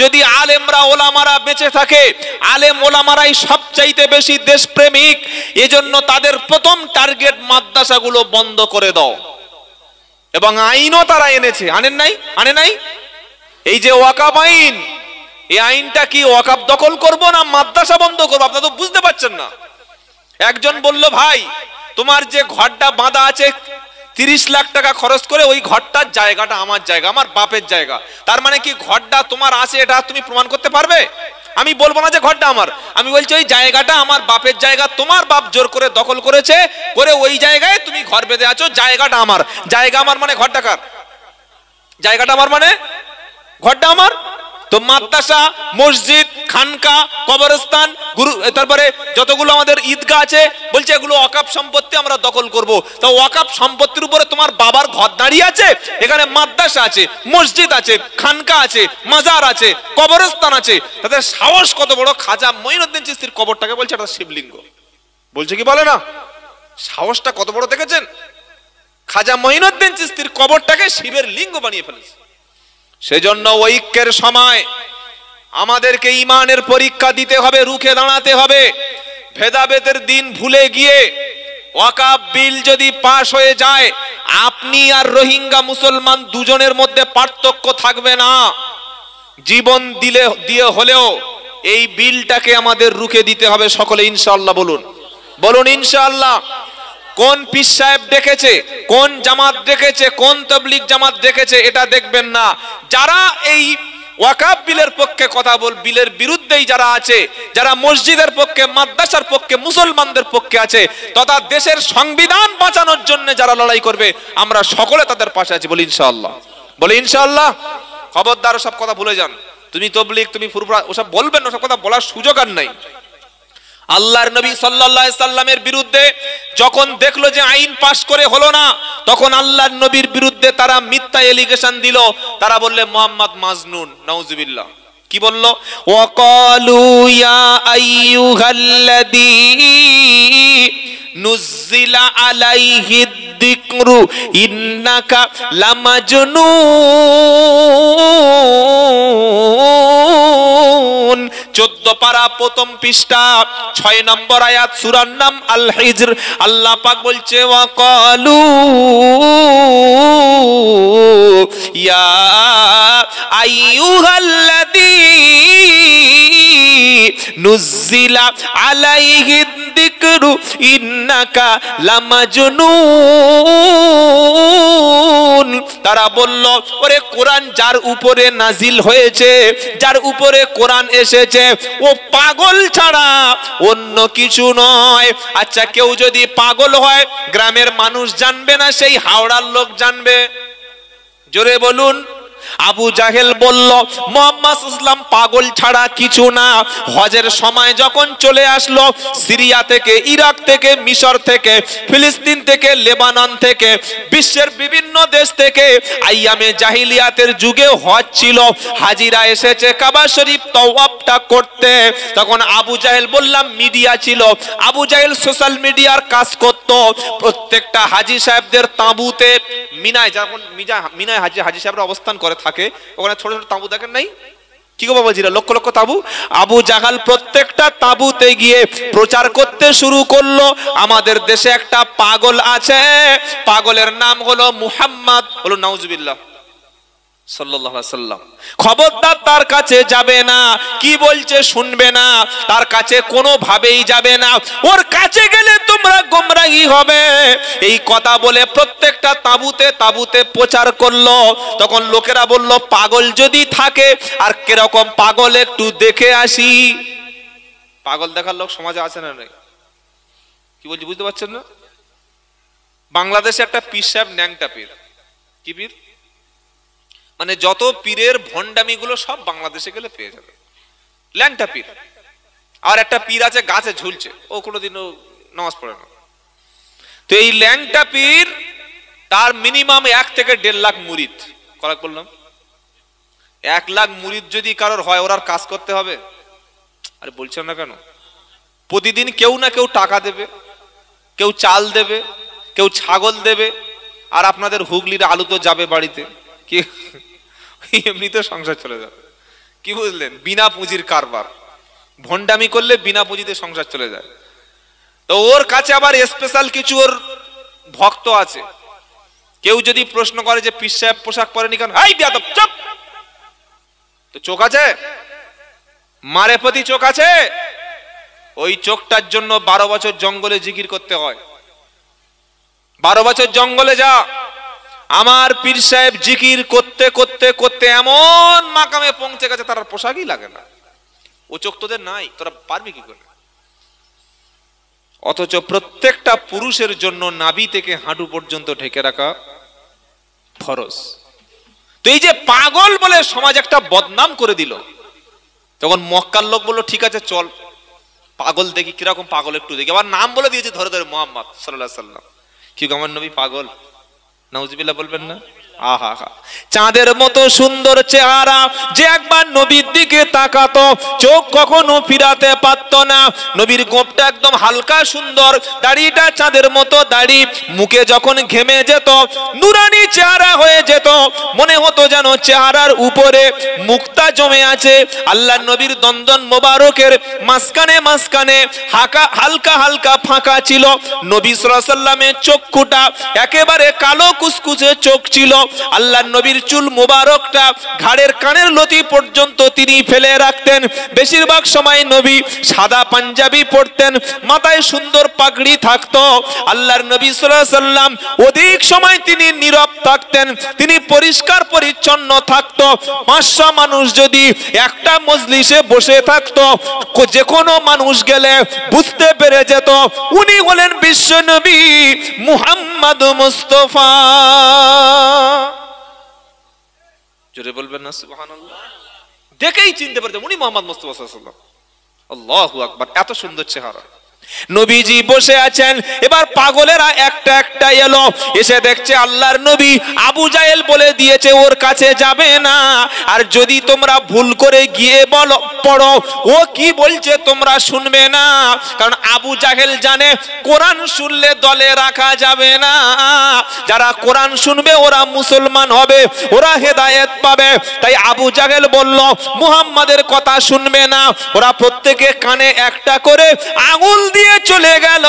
যদি আলেমরা ওলামারা বেঁচে থাকে। আলেম ওলামারাই সবচাইতে বেশি দেশপ্রেমিক। এজন্য তাদের প্রথম টার্গেট মাদ্রাসাগুলো বন্ধ করে দাও। এবং আইনও তারা এনেছে, আনেন নাই? আনে নাই? এই যে ওয়াকাফ আইন, এই আইনটা কি ওয়াকাফ দখল করব না মাদ্রাসা বন্ধ করবো? আপনারা তো বুঝতে পারছেন না। একজন বলল, ভাই তোমার যে ঘরটা বাঁধা আছে 30 লাখ টাকা খরচ করে, ওই ঘরটার জায়গাটা আমার জায়গা, আমার বাপের জায়গা। তার মানে কি ঘরটা তোমার আছে, এটা তুমি প্রমাণ করতে পারবে? আমি বলবো না যে ঘরটা আমার, আমি বলছি ওই জায়গাটা আমার বাপের জায়গা, তোমার বাপ জোর করে দখল করেছে, করে ওই জায়গায় তুমি ঘর বেঁধে আছো, জায়গাটা আমার। জায়গা আমার মানে ঘরটা কার? জায়গাটা আমার মানে ঘরটা আমার। তো মাদ্রাসা, মসজিদ, খানকা, কবরস্থান, গুরু, তারপরে যতগুলো আমাদের ঈদগাহ আছে, বলছে এগুলো ওয়াকাফ সম্পত্তি, আমরা দখল করব। তো ওয়াকাফ সম্পত্তির উপরে তোমার বাবার ঘর দাঁড়িয়ে আছে, এখানে মাদ্রাসা আছে, মসজিদ আছে, খানকা আছে, মাজার আছে, কবরস্থান আছে। তাদের সাহস কত বড়! খাজা মঈনুদ্দিন চিশতির কবরটাকে বলছে এটা শিবলিঙ্গ। বলছে কি বলে না? সাহসটা কত বড় দেখেছেন? খাজা মঈনুদ্দিন চিশতির কবরটাকে শিবের লিঙ্গ বানিয়ে ফেলেছে। সেজন্য ঐক্যের সময় আমাদেরকে ইমানের পরীক্ষা দিতে হবে, রুখে দাঁড়াতে হবে। ভেদাভেদের দিন ভুলে গিয়ে ওয়াকাফ বিল যদি পাশ হয়ে যায়, আপনি আর রোহিঙ্গা মুসলমান দুজনের মধ্যে পার্থক্য থাকবে না। জীবন দিয়ে হলেও এই বিলটাকে আমাদের রুখে দিতে হবে সকলে, ইনশাআল্লাহ। বলুন, বলুন ইনশাআল্লাহ। কোন পীর সাহেব ডেকেছে, কোন জামাত ডেকেছে, কোন তাবলীগ জামাত ডেকেছে, এটা দেখবেন না। যারা এই ওয়াকাফ বিলের পক্ষে কথা বিলের বিরুদ্ধেই যারা আছে, যারা মসজিদের পক্ষে, মাদ্রাসার পক্ষে, মুসলমানদের পক্ষে আছে, তথা দেশের সংবিধান বাঁচানোর জন্য যারা লড়াই করবে, আমরা সকলে তাদের পাশে আছি। বলি ইনশাআল্লাহ, বলি ইনশাআল্লাহ। খবরদার সব কথা ভুলে যান। তুমি তবলিগ, তুমি ফুরফুরা ওসব বলবেন, ওসব কথা বলার সুযোগ আর নাই। আল্লাহর নবী সাল্লাল্লাহু আলাইহি সাল্লামের বিরুদ্ধে যখন দেখলো যে আইন পাশ করে হলো না, তখন আল্লাহর নবীর বিরুদ্ধে তারা মিথ্যা এলিগেশন দিল। তারা বললে মুহাম্মদ মাজনুন, নাউজুবিল্লাহ। কি বললো? ওয়াকালু ইয়া আইয়ুহাল্লাযী নুজ্জিলা আলাইহি যিকরু ইন্নাকা লামাজনুন। 14 পারা প্রথম পৃষ্ঠা 6 নম্বর আয়াত, সূরার নাম আল হিজর। আল্লাহ পাক বলছে ওয়াকালু ইয়া আইয়ুহাল্লাযী নুজ্জিলা আলাইহি যিকরু ইন্নাকা লামাজনুন। তারা বলল, ওরে কোরআন যার উপরে নাজিল হয়েছে, যার উপরে কোরআন এসেছে, ও পাগল ছাড়া অন্য কিছু নয়। আচ্ছা, কেউ যদি পাগল হয় গ্রামের মানুষ জানবে না, সেই হাওড়ার লোক জানবে? জোরে বলুন। আবু জাহেল বলল মুহাম্মদ ইসলাম পাগল ছাড়া কিছু না। হজের সময় যখন চলে আসলো, সিরিয়া থেকে, ইরাক থেকে, মিশর থেকে, ফিলিস্তিন থেকে, লেবানন থেকে, বিশ্বের বিভিন্ন দেশ থেকে আইয়ামে জাহিলিয়াতের যুগে হজ ছিল, হাজিরা এসেছে কাবা শরীফ তওয়াফটা করতে। তখন আবু জাহেল, বললাম মিডিয়া ছিল, আবু জাহেল সোশ্যাল মিডিয়ার কাজ করত। প্রত্যেকটা হাজি সাহেবদের তাঁবুতে, মিনায় যখন মিনায় হাজি সাহেবরা অবস্থান করে থাকে, ওখানে ছোট ছোট তাঁবু দেখেন নাই? কি গো বাবাজিরা, লক্ষ লক্ষ তাঁবু। আবু জাহাল প্রত্যেকটা তাঁবুতে গিয়ে প্রচার করতে শুরু করলো, আমাদের দেশে একটা পাগল আছে, পাগলের নাম হলো মুহাম্মদ, হলো নাউজুবিল্লাহ সাল্লাল্লাহু আলাইহি সাল্লাম। খবরদার তার কাছে যাবে না, কি বলছে শুনবে না, তার কাছে কোনো ভাবেই যাবে না, ওর কাছে গেলে তোমরা গোমরাহি হবে। এই কথা বলে প্রত্যেকটা তাঁবুতে তাঁবুতে প্রচার করলো। তখন লোকেরা বলল, পাগল যদি থাকে, আর কিরকম পাগল একটু দেখে আসি। পাগল দেখার লোক সমাজে আছে না নাই? কি বলছি বুঝতে পারছেন না? বাংলাদেশে একটা পীর সাহেব ন্যাংটা পীর। কি পীর? মানে যত পীরের ভণ্ডামি গুলো সব বাংলাদেশে গেলে পেয়ে যাবে, ল্যাংটা পীর। আর একটা পীর আছে গাছে ঝুলছে, ও কোনোদিনও নামাজ পড়ে না। তো এই ল্যাংটা পীর, তার মিনিমাম 1 থেকে 1.5 লাখ মুরিদ। করাক বললাম 1 লাখ মুরিদ যদি কারোর হয়, ওর আর কাজ করতে হবে? আরে বলছেন না কেন? প্রতিদিন কেউ না কেউ টাকা দেবে, কেউ চাল দেবে, কেউ ছাগল দেবে, আর আপনাদের হুগলির আলু তো যাবে বাড়িতে। কি এমনিতে সংসার চলে যাবে। কি বুঝলেন? বিনা পুঁজির কারবার, ভণ্ডামি করলে বিনা পুঁজিতে সংসার চলে যায়। তো ওর কাছে আবার স্পেশাল কিছু ওর ভক্ত আছে। কেউ যদি প্রশ্ন করে যে পীর সাহেব পোশাক পরেনি কেন, এই বেয়াদব চুপ, তো চোখ আছে? মারে প্রতি চোখ আছে? ওই চোখটার জন্য 12 বছর জঙ্গলে জিকির করতে হয়। 12 বছর জঙ্গলে যা, আমার পীর সাহেব জিকির করতে করতে করতে এমন মাকামে পৌঁছে গেছে, তার পোশাকই লাগে না। ও চোখ তোদের নাই, তোরা পারবি কি করে? অথচ প্রত্যেকটা পুরুষের জন্য নাভি থেকে হাঁটু পর্যন্ত ঢেকে রাখা ফরজ। তো এই যে পাগল বলে সমাজ একটা বদনাম করে দিল, তখন মক্কার লোক বললো, ঠিক আছে চল পাগল দেখি, কিরকম পাগল একটু দেখি। আবার নাম বলে দিয়েছে ধরে ধরে, মুহাম্মদ সাল্লাল্লাহু আলাইহি সাল্লাম। কি আমার নবী পাগল? নাউজুবিল্লাহ বলবেন না? আহা হা, চাঁদের মতো সুন্দর চেহারা, যে একবার নবীর দিকে তাকাতো চোখ কখনো ফিরাতে পারত না। নবীর গোঁপটা একদম হালকা সুন্দর, দাড়িটা চাঁদের মতো দাড়ি, মুখে যখন ঘেমে যেত নুরানি চেহারা হয়ে যেত, মনে হতো যেন চেহারার উপরে মুক্তা জমে আছে। আল্লাহর নবীর দন্দন মোবারকের মাঝখানে মাঝখানে হালকা হালকা ফাঁকা ছিল। নবী সাল্লাল্লাহু আলাইহি সাল্লামের চক্ষুটা একেবারে কালো কুচকুচে চোখ ছিল। আল্লাহর নবীর চুল মুবারকটা ঘাড়ের কানের লতি পর্যন্ত তিনি ফেলে রাখতেন। বেশিরভাগ সময় নবী সাদা পাঞ্জাবি পরতেন, মাথায় সুন্দর পাগড়ি থাকতো। আল্লাহর নবী সাল্লাল্লাহু আলাইহি সাল্লাম অধিক সময় তিনি নীরব থাকতেন, তিনি পরিষ্কার পরিচ্ছন্ন থাকতো। 500 মানুষ যদি একটা মজলিসে বসে থাকতো, যে কোনো মানুষ গেলে বুঝতে পেরে যেত উনি হলেন বিশ্ব নবী মুহাম্মদ মুস্তাফা। জোরে বলবেন না সুবহানাল্লাহ। দেখেই চিনতে পারছে উনি মোহাম্মদ মুস্তাফা সাল্লাল্লাহু আলাইহি ওয়াসাল্লাম। আল্লাহু আকবার, এত সুন্দর চেহারা। নবীজি বসে আছেন, এবার পাগলেরা একটা একটা এলো, এসে দেখছে আল্লাহর নবী আবু জাহেল বলে দিয়েছে ওর কাছে যাবে না, আর যদি তোমরা ভুল করে গিয়ে বলো পড়ো ও কি বলছে তোমরা শুনবে না, কারণ আবু জাহেল জানে কোরআন শুনলে দলে রাখা যাবে না, যারা কোরআন শুনবে ওরা মুসলমান হবে, ওরা হেদায়েত পাবে। তাই আবু জাহেল বলল মুহাম্মাদের কথা শুনবে না। ওরা প্রত্যেকে কানে একটা করে আঙুল দিয়ে চলে গেল,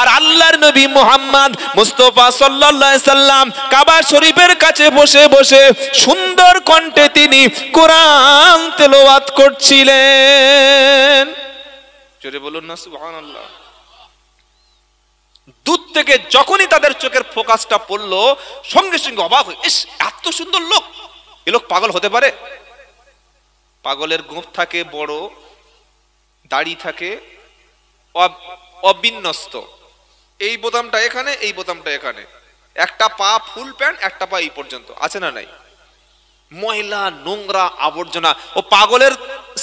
আর আল্লাহর নবী মুহাম্মদ মুস্তাফা সাল্লাল্লাহু আলাইহি সাল্লাম কাবা শরীফের কাছে বসে বসে সুন্দর কণ্ঠে তিনি কোরআন তেলাওয়াত করছিলেন। জোরে বলুন না সুবহানাল্লাহ। দূর থেকে যখনই তাদের চোখের ফোকাসটা পড়লো সঙ্গে সঙ্গে অবাক হয়ে, ইস এত সুন্দর লোক, এ লোক পাগল হতে পারে? পাগলের গোঁফ থাকে বড়, দাড়ি থাকে অবিন্যস্ত, এই বোতামটা এখানে, এই বোতামটা এখানে, একটা পা ফুল প্যান্ট, একটা পা এই পর্যন্ত, আছে না নাই? ময়লা নোংরা আবর্জনা। ও পাগলের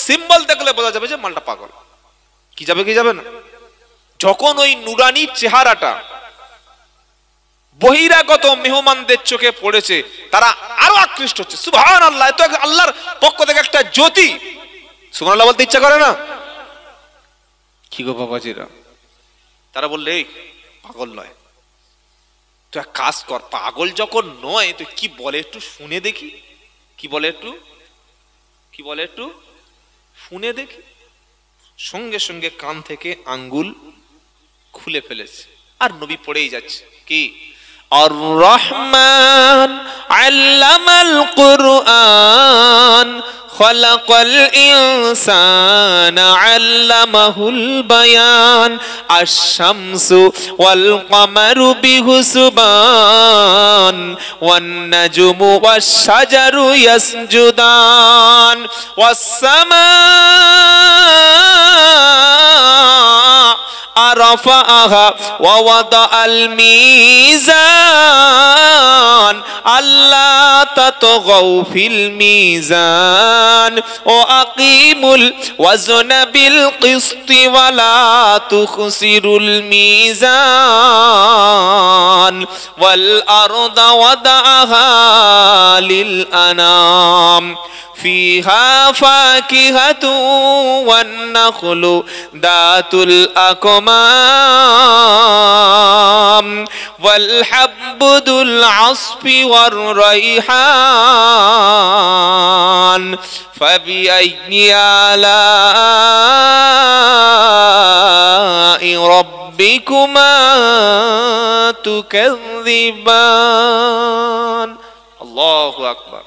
সিম্বল দেখলে বোঝা যাবে যে মালটা পাগল। কি যাবে কি যাবে না? যখন ওই নুরানি চেহারাটা বহিরাগত মেহমানদের চোখে পড়েছে, তারা আরো আকৃষ্ট হচ্ছে। সুবহানাল্লাহ, এত আল্লাহর পক্ষ থেকে একটা জ্যোতি। সুবহানাল্লাহ বলতে ইচ্ছা করে না? কি গো বাবাজিরা, তারা বললে এই পাগল নয়, তুই এক কাজ কর, পাগল যখন নয় তুই কি বলে একটু শুনে দেখি, কি বলে একটু, কি বলে একটু শুনে দেখি। সঙ্গে সঙ্গে কান থেকে আঙ্গুল খুলে ফেলেছে, আর নবী পড়েই যাচ্ছে কি আর রহমান আল্লামাল কুরআন খলাকাল ইনসানা আল্লামাহুল বায়ান আশ-শামসু ওয়াল কমারু বিহুসবান ওয়ান নাজমু ওয়াশ-শাজারু ইয়াসজুদান ওয়াস-সামা رفعها ووضع الميزان ألا تطغوا في الميزان وأقيموا الوزن بالقسط ولا تخسروا الميزان والأرض وضعها للأنام فيها فاكهة والنخل ذات الأكمام والحب ذو العصف والريحان فبأي آلاء ربكما تكذبان الله أكبر।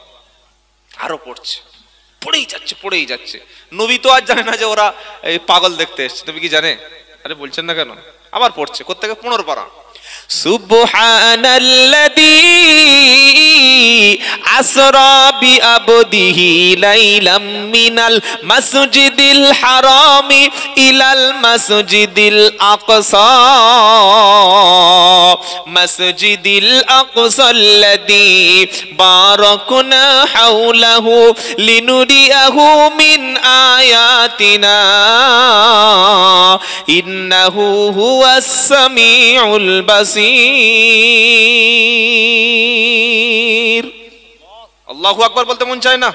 আরো পড়ছে, পড়েই যাচ্ছে পড়েই যাচ্ছে। নবী তো আর জানে না যে ওরা এই পাগল দেখতে এসেছে, নবী কি জানে? আরে বলছেন না কেন? আবার পড়ছে, কোত্থেকে 15 পারা। সুবহানাল্লাযী আসরা বিআবদিহি লাইলাম মিনাল মাসজিদিল হারামি ইলাল মাসজিদিল আকসা মাসজিদিল আকসাল্লাযী বারাকনা হাওলাহু লিনুরিয়াহু মিন আয়াতিনা ইন্নাহু হুয়াস সামিউল বাসীর। আল্লাহু আকবার বলতে মন চায় না?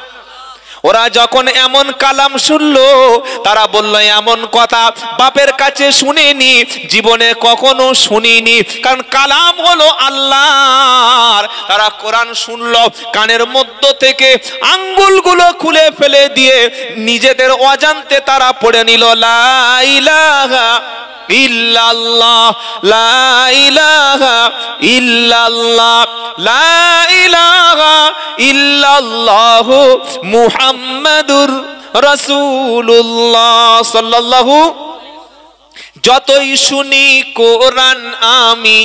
ওরা যখন এমন কালাম শুনলো তারা বলল এমন কথা বাপের কাছে শুনিনি, জীবনে কখনো শুনিনি, কারণ কালাম হলো আল্লাহর। তারা কোরআন শুনলো, কানের মধ্য থেকে আঙ্গুলগুলো খুলে ফেলে দিয়ে নিজেদের অজান্তে তারা পড়ে নিল লা ইলাহা ইল্লাল্লাহ লা ইলাহা ইল্লাল্লাহ লা ইলাহা ইল্লাল্লাহ মুহাম্মাদুর রাসূলুল্লাহ সাল্লাল্লাহু। যতই শুনি কোরআন আমি,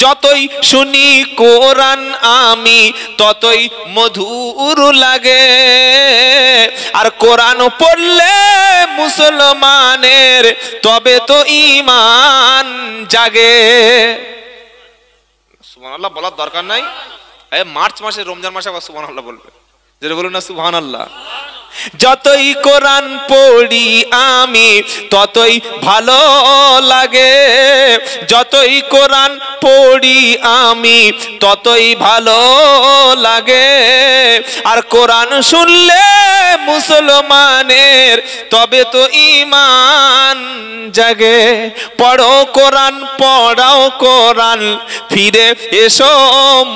যতই শুনি কোরআন আমি ততই মধুর লাগে, আর কোরআন পড়লে মুসলমানের তবে তো ঈমান জাগে। সুবহানাল্লাহ বলার দরকার নাই, মার্চ মাসে, রমজান মাসে আবার সুবহানাল্লাহ বলবে, যেটা বলুন না সুবহানাল্লাহ। যতই কোরআন পড়ি আমি ততই ভালো লাগে, যতই কোরআন পড়ি আমি ততই ভালো লাগে। আর কোরআন শুনলে মুসলমানের তবে তো ঈমান জাগে। পড়ো কোরআন, পড়াও কোরআন, ফিরে এসো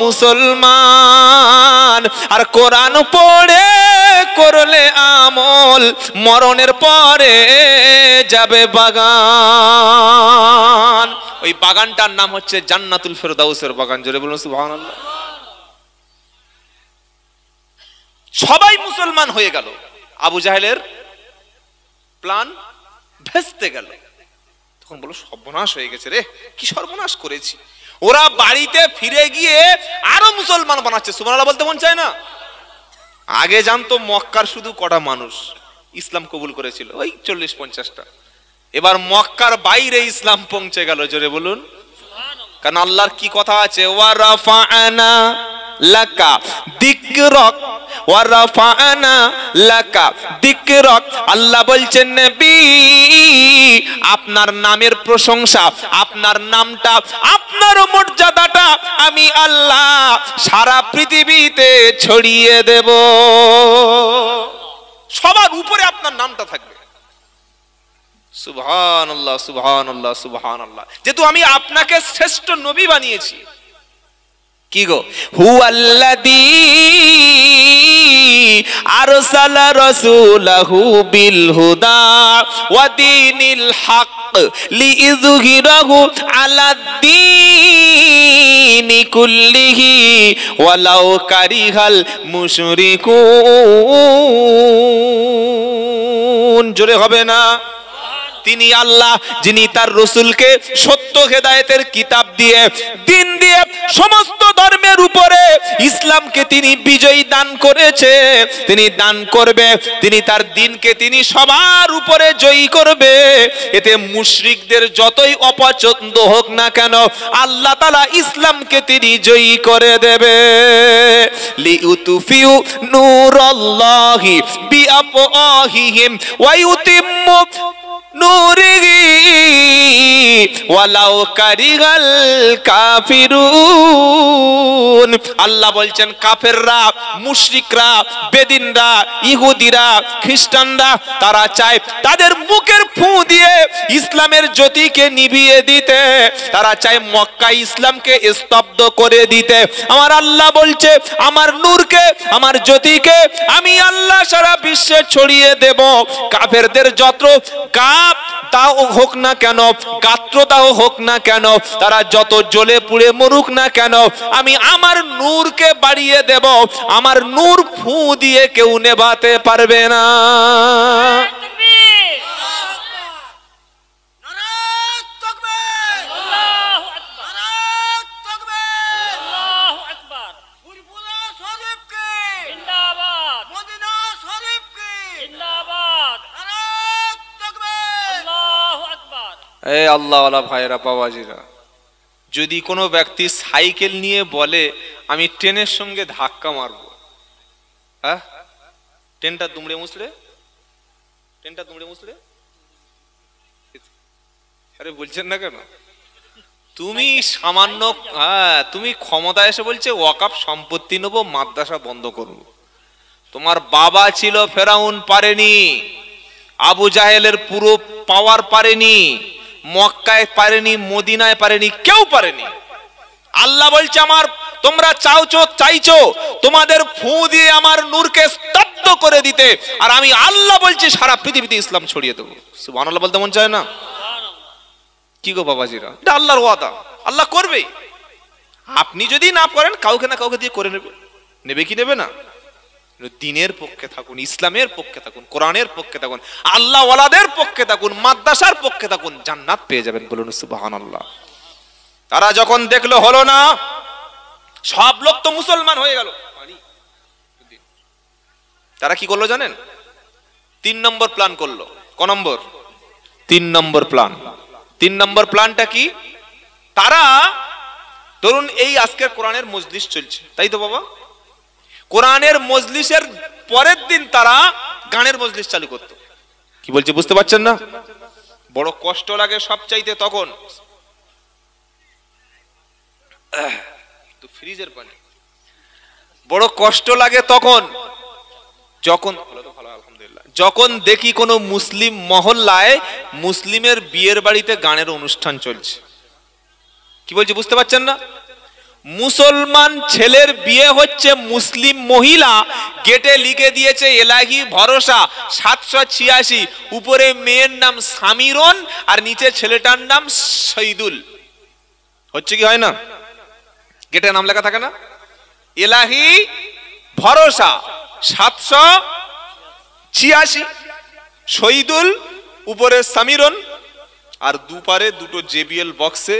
মুসলমান। আর কোরআন পড়ে করলে আমল, মরণের পরে যাবে বাগান। ওই বাগানটার নাম হচ্ছে জান্নাতুল ফেরদাউসের বাগান। জোরে বলুন সুবহানাল্লাহ। সবাই মুসলমান হয়ে গেল, আবু জাহেলের প্ল্যান ভেস্তে গেল। তখন বলো সর্বনাশ হয়ে গেছে রে, কি সর্বনাশ করেছি। ওরা বাড়িতে ফিরে গিয়ে আরো মুসলমান বানাচ্ছে। সুবহানাল্লাহ বলতে মন চায় না? আগে জানতো মক্কার শুধু কটা মানুষ ইসলাম কবুল করেছিল, ওই 40-50টা। এবার মক্কার বাইরে ইসলাম পৌঁছে গেল। জোরে বলুন। কারণ আল্লাহর কি কথা আছে, ওয়ারাফাআনা লাকা যিকরাক, ওয়ারাফাআনা লাকা যিকরাক। আল্লাহ বলছেন নবী, আপনার নামের প্রশংসা, আপনার নামটা, আপনার মর্যাদাটা আমি আল্লাহ সারা পৃথিবীতে ছড়িয়ে দেব। সবার উপরে আপনার নামটা থাকবে। সুবহানাল্লাহ, সুবহানাল্লাহ, সুবহানাল্লাহ। যেহেতু আমি আপনাকে শ্রেষ্ঠ নবী বানিয়েছি। কি গো, হুয়াল্লাযী আরসালা রাসূলাহু বিল হুদা ওয়া দীনিল হক লিইযহিরাহু আলাদ-দীনি কুল্লিহি ওয়ালাউ কারিহাল মুশরিকুন। জোরে হবে না? তিনি আল্লাহ যিনি তার রাসূলকে সত্য হেদায়েতের কিতাব দিয়ে, দিন দিয়ে সমস্ত ধর্মের উপরে ইসলামকে তিনি বিজয়ী দান করেছে। তিনি দান করবে, তিনি তার দিনকে তিনি সবার উপরে জয়ী করবে। এতে মুশরিকদের যতই অপছন্দ হোক না কেন, আল্লাহ তাআলা ইসলামকে তিনি জয়ী করে দেবে। লিউতফিউ নূরাল্লাহি বিআফওয়াহিহিম ওয়া ইউতিম্মু নূরিহি ওয়ালাউ কারিহাল কাফিরুন। আল্লাহ বলছেন কাফেররা, মুশরিকরা, বেদিনরা, ইহুদিরা, খ্রিস্টানরা তারা চায় তাদের মুখের ফু দিয়ে ইসলামের জ্যোতিকে নিভিয়ে দিতে, তারা চায় মক্কা ইসলামকে স্তব্ধ করে দিতে। আমার আল্লাহ বলছে আমার নূরকে, আমার জ্যোতিকে আমি আল্লাহ সারা বিশ্বে ছড়িয়ে দেব। কাফেরদের যত তাও হোক না কেন, গাত্রতাও হোক না কেন, তারা যত জ্বলে পুড়ে মরুক না কেন, আমি আমার নূরকে বাড়িয়ে দেব। আমার নূর ফু দিয়ে কেউ নেভাতে পারবে না। এ আল্লাহওয়ালা ভাইরা, বাবাজিরা, যদি কোনো ব্যক্তি সাইকেল নিয়ে বলে আমি ট্রেনের সঙ্গে ধাক্কা মারবো, হ্যাঁ, ট্রেনটা দুমড়ে মুচড়ে, ট্রেনটা দুমড়ে মুচড়ে, আরে বলছেন না কেন? তুমি সামান্য, হ্যাঁ, তুমি ক্ষমতা এসে বলছে ওয়াকফ সম্পত্তি নেব, মাদ্রাসা বন্ধ করব। তোমার বাবা ছিল ফেরাউন, পারেনি। আবু জাহেলের পুরো পাওয়ার পারেনি, মক্কায় পারেনি, মদিনায় পারেনি, কেউ পারেনি। আল্লাহ বলছে আমার, তোমরা চাইছো তোমাদের ফু দিয়ে আমার নূরকে স্তব্ধ করে দিতে, আর আমি আল্লাহ বলছি সারা পৃথিবীতে ইসলাম ছড়িয়ে দেবো। সুবহানাল্লাহ বলতে মন চায় না? কি গো বাবাজিরা, এটা আল্লাহর ওয়াদা, আল্লাহ করবে। আপনি যদি না করেন, কাউকে না কাউকে দিয়ে করে নেবে। নেবে কি নেবে না? দিনের পক্ষে থাকুন, ইসলামের পক্ষে থাকুন, কোরআনের পক্ষে থাকুন, আল্লাহ ওয়ালাদের পক্ষে থাকুন, মাদ্রাসার পক্ষে থাকুন, জান্নাত পেয়ে যাবেন। বলুন সুবহানাল্লাহ। তারা যখন দেখলো হলো না, সব লোক তো মুসলমান হয়ে গেল, তারা কি করলো জানেন? 3 নম্বর প্ল্যান করলো। ক নম্বর? 3 নম্বর প্ল্যান। 3 নম্বর প্ল্যানটা কি? তারা ধরুন এই আজকে কোরআনের মজলিস চলছে, তাই তো বাবা? কোরআনের মজলিসের পরের দিন তারা গানের মজলিস চালু করতো। কি বলছে বুঝতে পারছেন না? বড় কষ্ট লাগে সবচাইতে তখন। তো ফ্রিজের পানি বড় কষ্ট লাগে তখন যখন দেখি কোনো মুসলিম মহল্লায় মুসলিমের বিয়ের বাড়িতে গানের অনুষ্ঠান চলছে। কি বলছি বুঝতে পারছেন না? মুসলমান ছেলের বিয়ে হচ্ছে, মুসলিম মহিলা গেটে লিখে দিয়েছে এলাহি ভরসা 786, উপরে মেয়ের নাম সামিরন আর নিচে ছেলেটার নাম শহীদুল। হচ্ছে কি হয় না? গেটে নাম লেখা থাকে না, এলাহি ভরসা 786, শহীদুল উপরে সামিরন, আর দুপারে দুটো জেবিএল বক্সে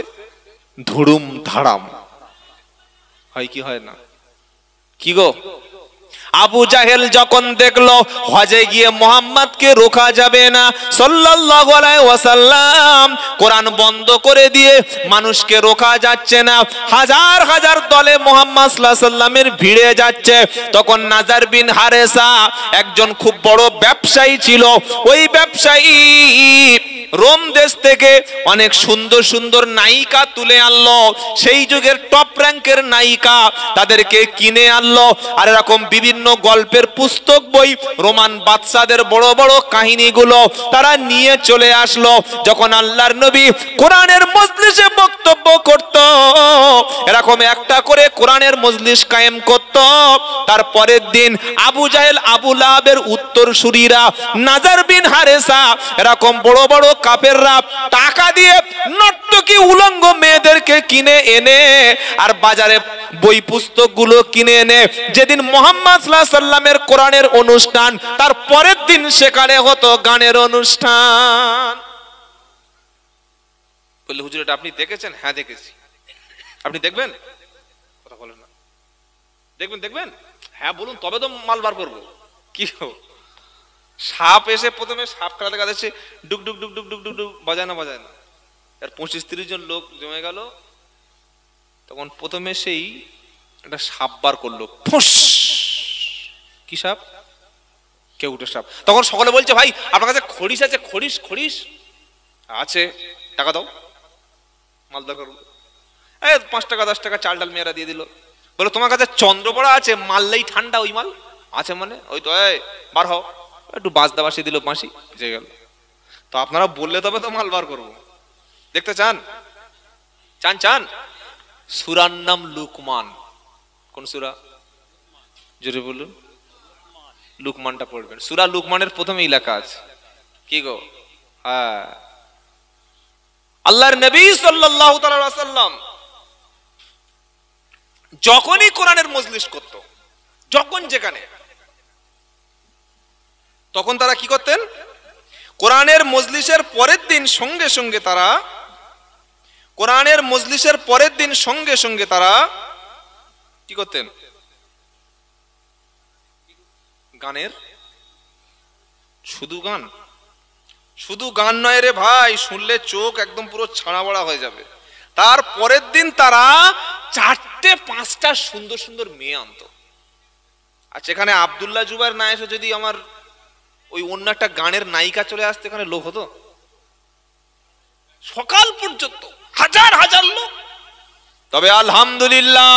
ধুড়ুম ধাড়াম। হয় কি হয় না? কি গো, আবু জাহেল যখন দেখলো হজে গিয়ে মোহাম্মদকে রোকা যাবে না সাল্লাল্লাহু আলাইহি ওয়াসাল্লাম, কোরআন বন্ধ করে দিয়ে মানুষকে রোকা যাচ্ছে না, হাজার হাজার দলে মোহাম্মদ সাল্লাল্লাহু আলাইহি ওয়াসাল্লামের ভিড়ে যাচ্ছে, তখন নাজার বিন হারেসা একজন খুব বড় ব্যবসায়ী ছিল। ওই ব্যবসায়ী রোম দেশ থেকে অনেক সুন্দর সুন্দর নায়িকা তুলে আনলো, সেই যুগের টপ র্যাঙ্কের নায়িকা, তাদেরকে কিনে আনলো। আর এরকম বিভিন্ন গল্পের পুস্তক বই, রোমান বাদশাদের বড় বড় কাহিনীগুলো তারা নিয়ে চলে আসলো। যখন আল্লাহর নবী কোরআনের মজলিসে বক্তব্য করত, এরকম একটা করে কোরআনের মজলিস কায়েম করত। তারপরের দিন আবু জাহেল, আবু লাহাবের উত্তরসূরিরা, নাজার বিন হারেসা, এরকম বড় বড় কাফেররা টাকা দিয়ে নর্তকী উলঙ্গ মেয়েদেরকে কিনে এনে আর বাজারে বই পুস্তকগুলো কিনে এনে যেদিন মুহাম্মদ সাল্লাল্লাহু আলাইহি সাল্লামের কোরআনের অনুষ্ঠান, তার পরের দিন সেখানে হতো গানের অনুষ্ঠান। বললে হুজুর এটা আপনি দেখেছেন? হ্যাঁ দেখেছি। আপনি দেখবেন? কথা বলেন না। দেখবেন? হ্যাঁ বলুন, তবে তো মাল বার করবো। কি সাপ এসে প্রথমে সাপ খেলাতে কাঁদেছে, ডুক ডুক ডুক ডুক ডুক ডুক ডুক, বাজায় না আর 25-30 জন লোক জমে গেল। তখন প্রথমে সেই একটা সাপ বার করলো, ফুস। কি সাপ? কেউটে সাপ। তখন সকলে বলছে ভাই আপনার কাছে খড়িস আছে? খড়িস আছে, টাকা দাও, মালদার করবো। 5 টাকা 10 টাকা চাল ডাল মেয়েরা দিয়ে দিল। বলো তোমার কাছে চন্দ্রপড়া আছে? মারলেই ঠান্ডা ওই মাল আছে মানে? ওই তো বার হও, একটু বাঁশদা বাসি দিল, বাঁশি ভিজে গেল। তো আপনারা বললে তবে তো মাল বার করবো। দেখতে চান? সূরার নাম লুকমান। কোন সূরা? জোরে বলুন। লুকমানটা পড়বেন। সূরা লুকমানের প্রথমেই লেখা আছে। কি গো? হ্যাঁ, আল্লাহর নবী সাল্লাল্লাহু তাআলা আলাইহি ওয়াসাল্লাম যখনই কোরআনের মজলিস করত, যখন যেখানে, তখন তারা কি করতেন? কোরআনের মজলিসের পরের দিন সঙ্গে সঙ্গে তারা কি করতেন? গানের, শুধু গান নয় রে ভাই, শুনলে চোখ একদম পুরো ছাড়া বড়া হয়ে যাবে। তার পরের দিন তারা 4-5টা সুন্দর সুন্দর মেয়ে আনতো। আর সেখানে আব্দুল্লাহ জুবাইর না এসে যদি আমার ওই অন্য একটা গানের নায়িকা চলে আসতে, এখানে লোক হতো সকাল পর্যন্ত হাজার হাজার লোক। তবে আলহামদুলিল্লাহ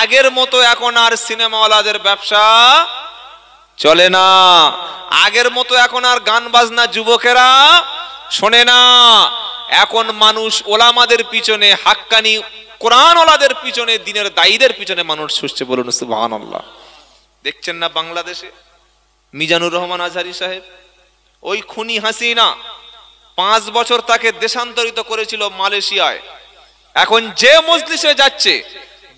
আগের মতো এখন আর সিনেমাওয়ালাদের ব্যবসা চলে না। আগের মতো এখন আর গান বাজনা যুবকেরা শোনে না। এখন মানুষ ওলামাদের পিছনে, হাক্কানি কোরআন ওলাদের পিছনে, দিনের দায়ীদের পিছনে মানুষ ছুটছে। বলুন সুবহানাল্লাহ। দেখছেন না বাংলাদেশে মিজানুর রহমান আজহারি সাহেব, ওই খুনি হাসিনা 5 বছর তাকে দেশান্তরিত করেছিল মালয়েশিয়ায়। এখন যে মজলিসে যাচ্ছে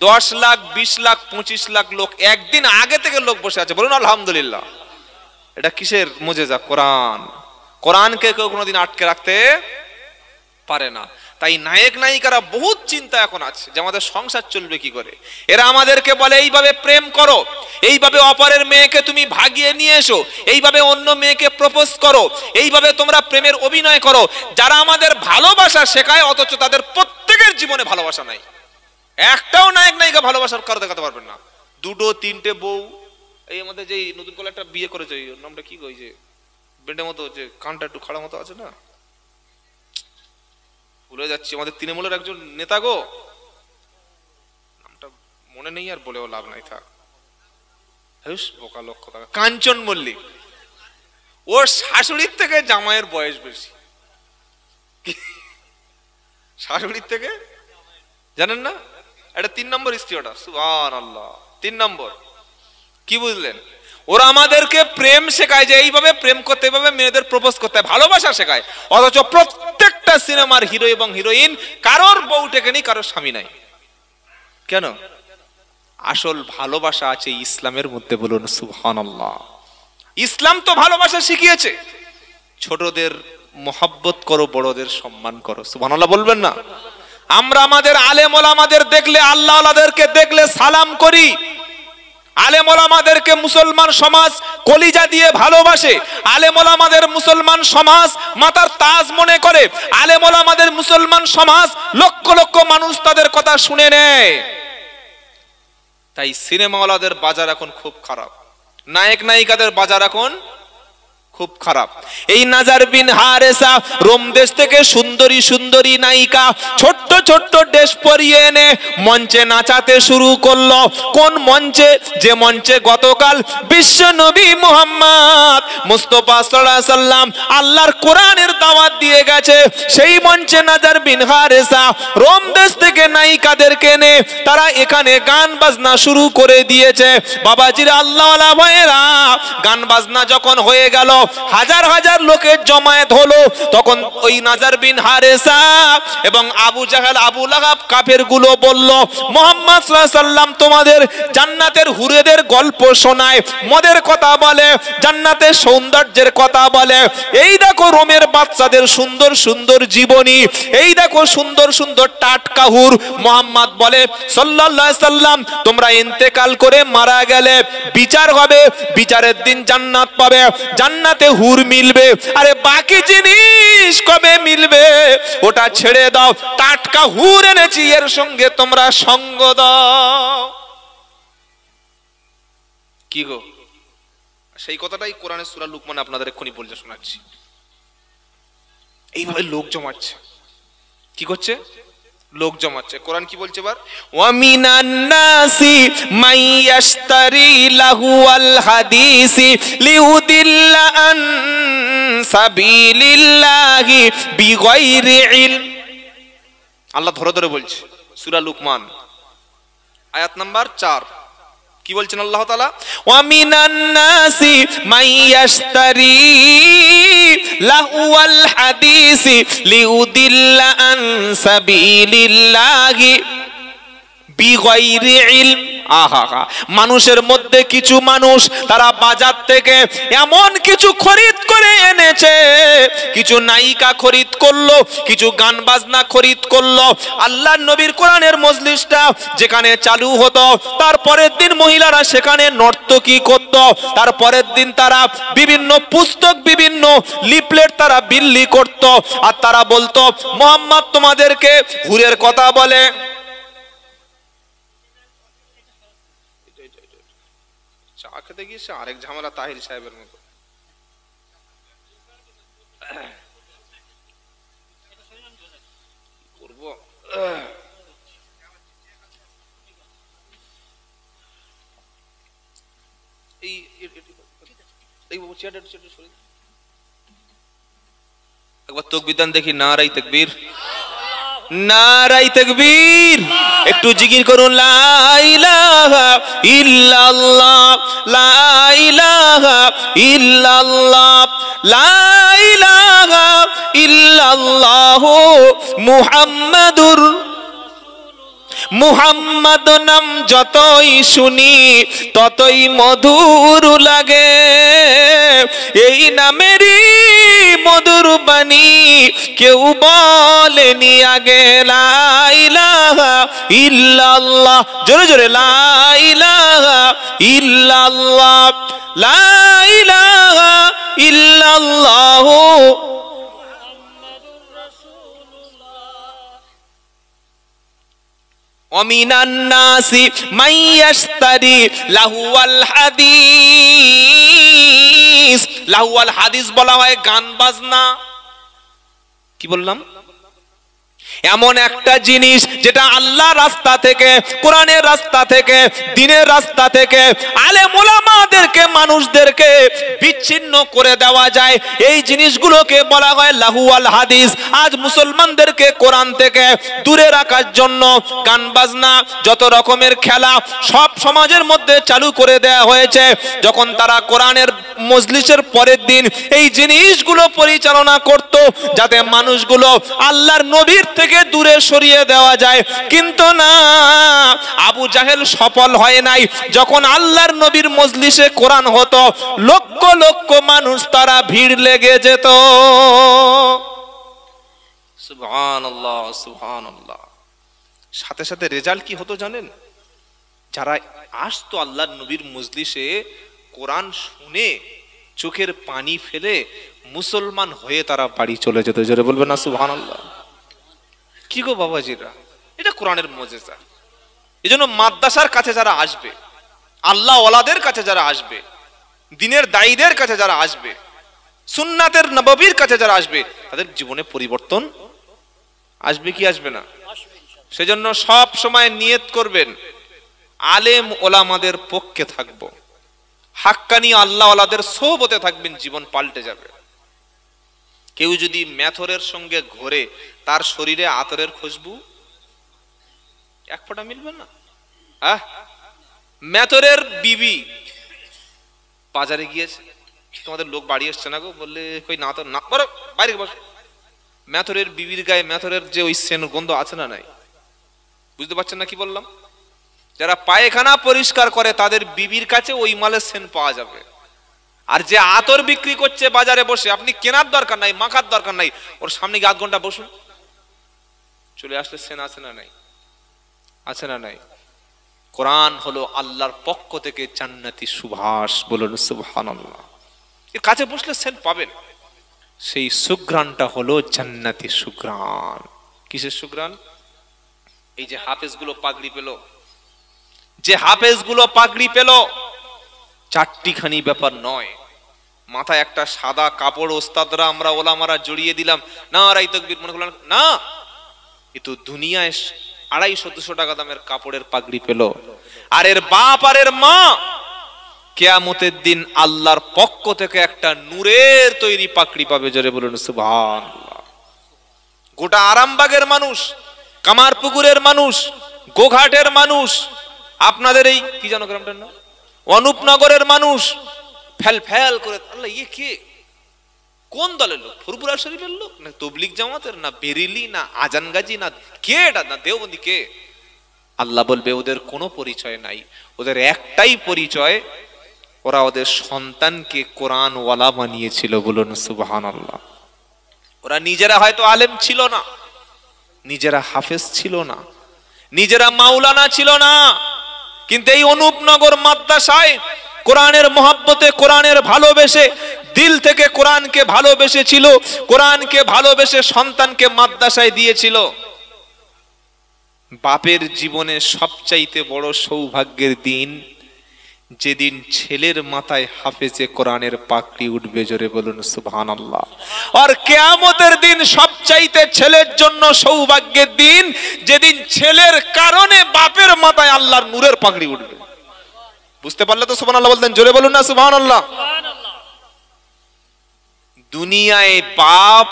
10 লাখ 20 লাখ 25 লাখ লোক একদিন আগে থেকে লোক বসে আছে। বলুন আলহামদুলিল্লাহ। এটা কিসের মুজিজা? কোরআনকে কেউ কোনোদিন আটকে রাখতে পারে না। তাই নায়ক নায়িকারা বহুত চিন্তা এখন আছে যে আমাদের সংসার চলবে কি করে। এরা আমাদেরকে বলে এইভাবে প্রেম করো, এইভাবে অপরের মেয়েকে তুমি ভাগিয়ে নিয়ে এসো, এইভাবে অন্য মেয়েকে প্রপোজ করো, এইভাবে তোমরা প্রেমের অভিনয় করো। যারা আমাদের ভালোবাসা শেখায়, অথচ তাদের প্রত্যেকের জীবনে ভালোবাসা নাই। একটাও নায়ক নায়িকা ভালোবাসার কারো দেখাতে পারবেন না। দুটো তিনটে বউ, এই আমাদের যে নতুন করে একটা বিয়ে করেছে, ওই নামটা কি গো, যে বেন্ডের মতো, যে কানটা একটু খাড়া মতো আছে না, ভুলে যাচ্ছি, আমাদের তৃণমূলের একজন নেতা গো, নামটা মনে নেই, আর বলেও লাভ নাই, থাক, বোকা লক্ষ্য থাকা, কাঞ্চন মল্লিক। ওর শাশুড়ির থেকে জামাইয়ের বয়স বেশি, শাশুড়ির থেকে, জানেন না, এটা 3 নম্বর স্ত্রী ওটা, সুবহানাল্লাহ, 3 নম্বর। কি বুঝলেন? ওরা আমাদেরকে প্রেম শেখায়, যে এইভাবে প্রেম করতে, এইভাবে মেয়েদের প্রপোজ করতে হয়, ভালোবাসা শেখায়। অথচ প্রত্যেকটা সিনেমার হিরো এবং হিরোইন কারোর বউ টেকেনি, কারোর স্বামী নাই। কেন? আসল ভালোবাসা আছে ইসলামের মধ্যে, বলুন সুবহানাল্লাহ। ইসলাম তো ভালোবাসা শিখিয়েছে, ছোটদের মহব্বত করো, বড়দের সম্মান করো, সুবহানাল্লাহ বলবেন না? আমরা আমাদের আলেম ওলামাদের দেখলে, আল্লাহ ওয়ালাদেরকে দেখলে সালাম করি। আলেম ওলামাদেরকে মুসলমান সমাজ কলিজা দিয়ে ভালোবাসে। আলেম ওলামাদের মুসলমান সমাজ মাথার তাজ মনে করে। আলেম ওলামাদের মুসলমান সমাজ লক্ষ লক্ষ মানুষ তাদের কথা শুনে নেয়। তাই সিনেমাওয়ালাদের বাজার এখন খুব খারাপ, নায়ক নায়িকাদের বাজার এখন খুব খারাপ। এই নাজার বিন হারেসা রোম দেশ থেকে সুন্দরী সুন্দরী নায়িকা ছোট্ট ছোট্ট ড্রেস পরিয়ে এনে মঞ্চে নাচাতে শুরু করলো। কোন মঞ্চে? যে মঞ্চে গতকাল বিশ্ব নবী মুহাম্মদ মুস্তাফা সাল্লাল্লাহু আলাইহি সাল্লাম আল্লাহর কোরআনের দাওয়াত দিয়ে গেছে, সেই মঞ্চে নাজার বিন হারেসা রোম দেশ থেকে নায়িকাদেরকে এনে তারা এখানে গান বাজনা শুরু করে দিয়েছে। বাবাজিরা, আল্লাহ ওয়ালা ভাইয়েরা, গান বাজনা যখন হয়ে গেল, হাজার হাজার লোকের জমায়েত হলো, তখন ওই নাজার বিন হারেসা এবং আবু জাহেল আবু লাহাব কাফের গুলো বলল, মুহাম্মদ সাল্লাল্লাহু আলাইহি সাল্লাম তোমাদের জান্নাতের হুরেদের গল্প শোনায়, মদের কথা বলে, জান্নাতের সৌন্দর্যের কথা বলে। এই দেখো রোমের বাচ্চাদের সুন্দর সুন্দর জীবনী, এই দেখো সুন্দর সুন্দর টাটকা হুর। মুহাম্মদ বলে সাল্লাল্লাহু আলাইহি সাল্লাম, তোমরা ইন্তেকাল করে মারা গেলে বিচার হবে, বিচারের দিন জান্নাত পাবে, জান্নাতে হুর মিলবে। আরে বাকি জিনিস কবে মিলবে ওটা ছেড়ে দাও, টাটকা হুর এনেছি, এর সঙ্গে তোমরা সঙ্গ দাও। কি গো? সেই কথাটাই কোরআনের সূরা লুকমান আপনাদের এক্ষুনি বলতে শোনাচ্ছি। এইভাবে লোক জমাচ্ছে, কি করছে? লোক জমাচ্ছে। কোরআন কি বলছে এবার? ওয়ামিনান নাসি মাইয়াশতারি লাহুয়াল হাদিসি লিউদিল্লা আন সাবিলিল্লাহি বিগাইরি ইলম। আল্লাহ ধরে ধরে বলছে, সূরা লুকমান আয়াত নাম্বার 4। কি বলছেন আল্লাহ তাআলা? ওয়ামিনান নাসি মাইয়াশতারি লাহুয়াল হাদিসি লিউদিল্লা আন সাবিলিল্লাহি বিগাইরি ইলম। আহা, মানুষের মধ্যে কিছু মানুষ তারা বাজার থেকে এমন কিছু খরিদ করে এনেছে, কিছু নায়িকা খরিদ করলো, কিছু গান বাজনা খরিদ করলো। আল্লাহর নবীর কোরআনের মজলিসটা যেখানে চালু হতো, তারপরের দিন মহিলারা সেখানে নর্তকী করত, তারপরের দিন তারা বিভিন্ন পুস্তক, বিভিন্ন লিফলেট তারা বিলি করত, আর তারা বলতো মুহাম্মদ তোমাদেরকে হুরের কথা বলে। চা খেতে গিয়ে আরেক ঝামেলা তাহির সাহেবের মতো। করবো একবার তাকবীর দেন দেখি, নারায়ে তাকবীর, নারায়ে তাকবীর। একটু জিকির করুন, লা ইলাহা ইল্লাল্লাহ, লা ইলাহা ইল্লাল্লাহ, লা ইলাহা ইল্লাল্লাহ মুহাম্মাদুর। মুহাম্মদ নাম যতই শুনি ততই মধুর লাগে, এই নামেরই মধুর বাণী কেউ বলেনি আগে। লা ইলাহা ইল্লাল্লাহ, জোরে জোরে, লা ইলাহা ইল্লাল্লাহ, লা ইলাহা ইল্লাল্লাহ। অমিনান নাসি মাইয়াশতারি লাহুয়াল হাদিস। লাহুয়াল হাদিস বলা হয় গান বাজনা। কি বললাম? এমন একটা জিনিস যেটা আল্লাহর রাস্তা থেকে, কোরআনের রাস্তা থেকে, দ্বীনের রাস্তা থেকে আলেম ওলামাদেরকে, মানুষদেরকে বিচ্ছিন্ন করে দেওয়া যায়, এই জিনিসগুলোকে বলা হয় লাহুয়াল হাদিস। আজ মুসলমানদেরকে কোরআন থেকে দূরে রাখার জন্য গান বাজনা, যত রকমের খেলা সব সমাজের মধ্যে চালু করে দেওয়া হয়েছে। যখন তারা কোরআনের মজলিসের পরের দিন এই জিনিসগুলো পরিচালনা করত যাতে মানুষগুলো আল্লাহর নবীর থেকে দূরে সরিয়ে দেওয়া যায়, কিন্তু না, আবু জাহেল সফল হয় নাই। যখন আল্লাহর নবীর মজলিসে কোরআন হতো, লক্ষ লক্ষ মানুষ তারা ভিড় লেগে যেত। সুবহানাল্লাহ, সুবহানাল্লাহ। সাথে সাথে রেজাল্ট কি হতো জানেন? যারা আসতো আল্লাহর নবীর মজলিসে, কোরআন শুনে চোখের পানি ফেলে মুসলমান হয়ে তারা বাড়ি চলে যেত। জোরে বলবেন না সুবহানাল্লাহ। কি গো বাবাজিরা, এটা কোরআনের মুজিজা। এজন্য মাদ্রাসার কাছে যারা আসবে, আল্লাহ ওয়ালাদের কাছে যারা আসবে, দ্বীনের দায়ীদের কাছে যারা আসবে, সুন্নাতের নববীর কাছে যারা আসবে, তাদের জীবনে পরিবর্তন আসবে কি আসবে না? সেজন্য সব সময় নিয়ত করবেন আলেম ওলামাদের পক্ষে থাকবো, হাক্কানি আল্লাহ ওয়ালাদের সোহবতে থাকবেন, জীবন পাল্টে যাবে। কেউ যদি মেথরের সঙ্গে ঘোরে, তার শরীরে আতরের খুশবু এক ফোঁটা মিলবে না। মেথরের বিবি বাজারে গিয়েছে, তোমাদের লোক বাড়ি এসছে না গো, বললে কই না তো না, বলো বাইরে বসো। মেথরের বিবির গায়ে মেথরের যে ওই সেন গন্ধ আছে না নাই? বুঝতে পারছেন না কি বললাম? যারা পায়খানা পরিষ্কার করে তাদের বিবির কাছে ওই মালের সেন পাওয়া যাবে। আর যে আতর বিক্রি করছে বাজারে বসে, আপনি কেনার দরকার নাই, মাখার দরকার নাই, ওর সামনে গিয়ে আধ ঘন্টা বসুন, চলে আসলে সেন আছে না নাই? আছে না নাই? কোরআন হলো আল্লাহর পক্ষ থেকে জান্নাতি সুবাস। বলুন সুবহানাল্লাহ। এর কাছে বসলে সেন পাবেন। সেই সুঘ্রাণটা হলো জান্নাতি সুঘ্রাণ। কিসের সুঘ্রাণ? এই যে হাফেজগুলো পাগড়ি পেল, যে হাফেজগুলো পাগড়ি পেল, চারটিখানি ব্যাপার নয়। মাথায় একটা সাদা কাপড় ওস্তাদরা, আমরা ওলামারা জড়িয়ে দিলাম, না রাই তাকবীর মনে করলাম না, এ তো দুনিয়ায় 250-300 টাকা দামের কাপড়ের পাগড়ি পেল। আর এর বাপ আর এর মা কিয়ামতের দিন আল্লাহর পক্ষ থেকে একটা নূরের তৈরি পাগড়ি পাবে। জোরে বলুন সুবহানাল্লাহ। গোটা আরামবাগের মানুষ, কামারপুকুরের মানুষ, গোঘাটের মানুষ, আপনাদের এই কি জানো গ্রামটার নাম, অনুপনগরের মানুষ ফেল ফেল করে, আল্লাহ ইয়ে কে, কোন দলের লোক? ফুরফুরা শরীফের লোক, না তবলিগ জামাতের, না বেরিলি, না আজানগাজি, না কে এটা, না দেওবন্দি কে? আল্লাহ বলবে ওদের কোনো পরিচয় নাই, ওদের একটাই পরিচয়, ওরা ওদের সন্তানকে কোরআন ওয়ালা বানিয়েছিল। বলুন সুবহানাল্লাহ। ওরা নিজেরা হয়তো আলেম ছিল না, নিজেরা হাফেজ ছিল না, নিজেরা মাওলানা ছিল না, কিন্তু এই অনুপনগর মাদ্রাসায় কোরআনের মহব্বতে, কোরআনের ভালোবেসে, দিল থেকে কোরআনকে ভালোবেসেছিল, কোরআনকে ভালোবেসে সন্তানকে মাদ্রাসায় দিয়েছিল। বাপের জীবনে সবচাইতে বড় সৌভাগ্যের দিন যেদিন ছেলের মাথায় হাফেজে কোরআনের পাগড়ি উঠবে। জোরে বলুন সুবহানাল্লাহ। আর কিয়ামতের দিন সবচাইতে ছেলের জন্য সৌভাগ্যের দিন যেদিন ছেলের কারণে বাপের মাথায় আল্লাহর নূরের পাগড়ি উঠবে। বুঝতে পারলে তো সুবহানাল্লাহ বলতেন? জোরে বলুন না সুবহানাল্লাহ। দুনিয়ায় বাপ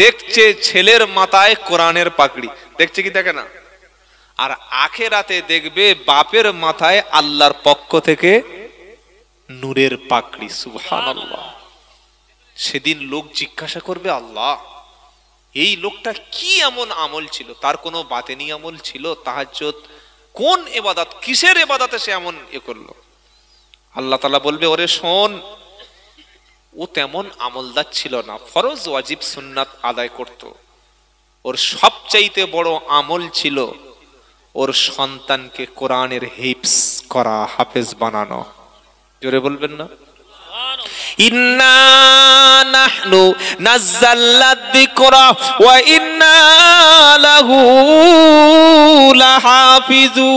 দেখছে ছেলের মাথায় কোরআনের পাগড়ি, দেখছে কি দেখে না? আর আখিরাতে দেখবে বাপের মাথায় আল্লাহর পক্ষ থেকে নূরের পাগড়ি। সুবহানাল্লাহ। সেদিন লোক জিজ্ঞাসা করবে, আল্লাহ এই লোকটা কি এমন আমল ছিল, তার কোনো বাতেনি আমল ছিল, তাহাজ্জুদ, কোন ইবাদত, কিসের ইবাদতে সে এমন করলো? আল্লাহ তাআলা বলবে, ওরে শোন, ও তেমন আমলদার ছিল না, ফরজ ওয়াজিব সুন্নাত আদায় করত। ওর সবচাইতে বড় আমল ছিল ওর সন্তানকে কোরআনের হিফজ করা, হাফেজ বানানো। জোরে বলবেন না? ইন্না নাহনু নাযালনা যিকরা ওয়া ইন্না লাহু লাহাফিজুন।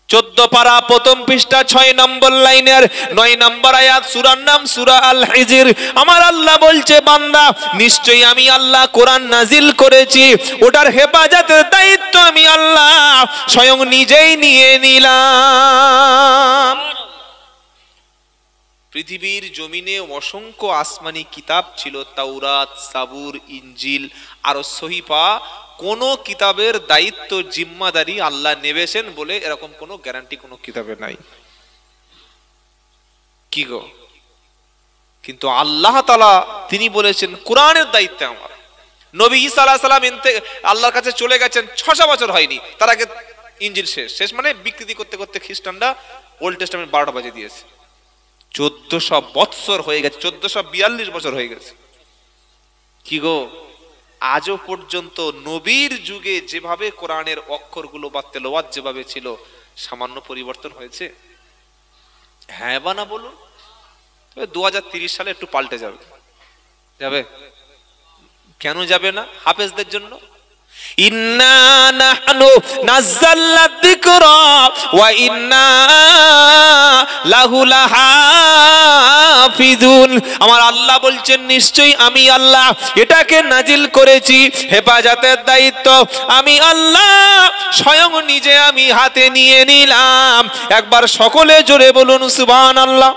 14 পারা প্রথম পৃষ্ঠা 6 নম্বর লাইনের 9 নম্বর আয়াত, সূরার নাম সূরা আল হিজর। আমার আল্লাহ বলছে, বান্দা নিশ্চয়ই আমি আল্লাহ কোরআন নাজিল করেছি, ওটার হেফাজতের দায়িত্ব আমি আল্লাহ স্বয়ং নিজেই নিয়ে নিলাম। পৃথিবীর জমিনে অসংখ্য আসমানি কিতাব ছিল, তাওরাত, জাবুর, ইনজিল আর সহিফা। কোন কিতাবের দায়িত্ব জিম্মাদারি আল্লাহ নেবেছেন বলে এরকম কোনো গ্যারান্টি কোনো কিতাবে নাই। কি গো? কিন্তু আল্লাহ তাআলা তিনি বলেছেন কোরআনের দায়িত্ব আমার। নবী ঈসা আলাইহিস সালাম আল্লাহর কাছে চলে গেছেন, 600 বছর হয়নি, তার আগে ইনজিল শেষ মানে বিকৃতি করতে করতে খ্রিস্টানরা ওল্ড টেস্টামেন্ট 12টা বাজে দিয়েছে। 1400 বছর হয়ে গেছে, 1442 বছর হয়ে গেছে। কি গো? আজও পর্যন্ত নবীর যুগে যেভাবে কোরআনের অক্ষরগুলো বা তেলাওয়াত যেভাবে ছিল, সামান্য পরিবর্তন হয়েছে? হ্যাঁ বা না বলুন? তবে 2030 সালে একটু পাল্টে যাবে। কেন যাবে না? হাফেজদের জন্য। ইন্না নাহনু নাযালনা যিকরা ওয়া ইন্না লাহু লাহাফিজুন। আমার আল্লাহ বলছেন নিশ্চয়ই আমি আল্লাহ এটাকে নাজিল করেছি, হেফাজতের দায়িত্ব আমি আল্লাহ স্বয়ং নিজে আমি হাতে নিয়ে নিলাম। একবার সকলে জোরে বলুন সুবহানাল্লাহ।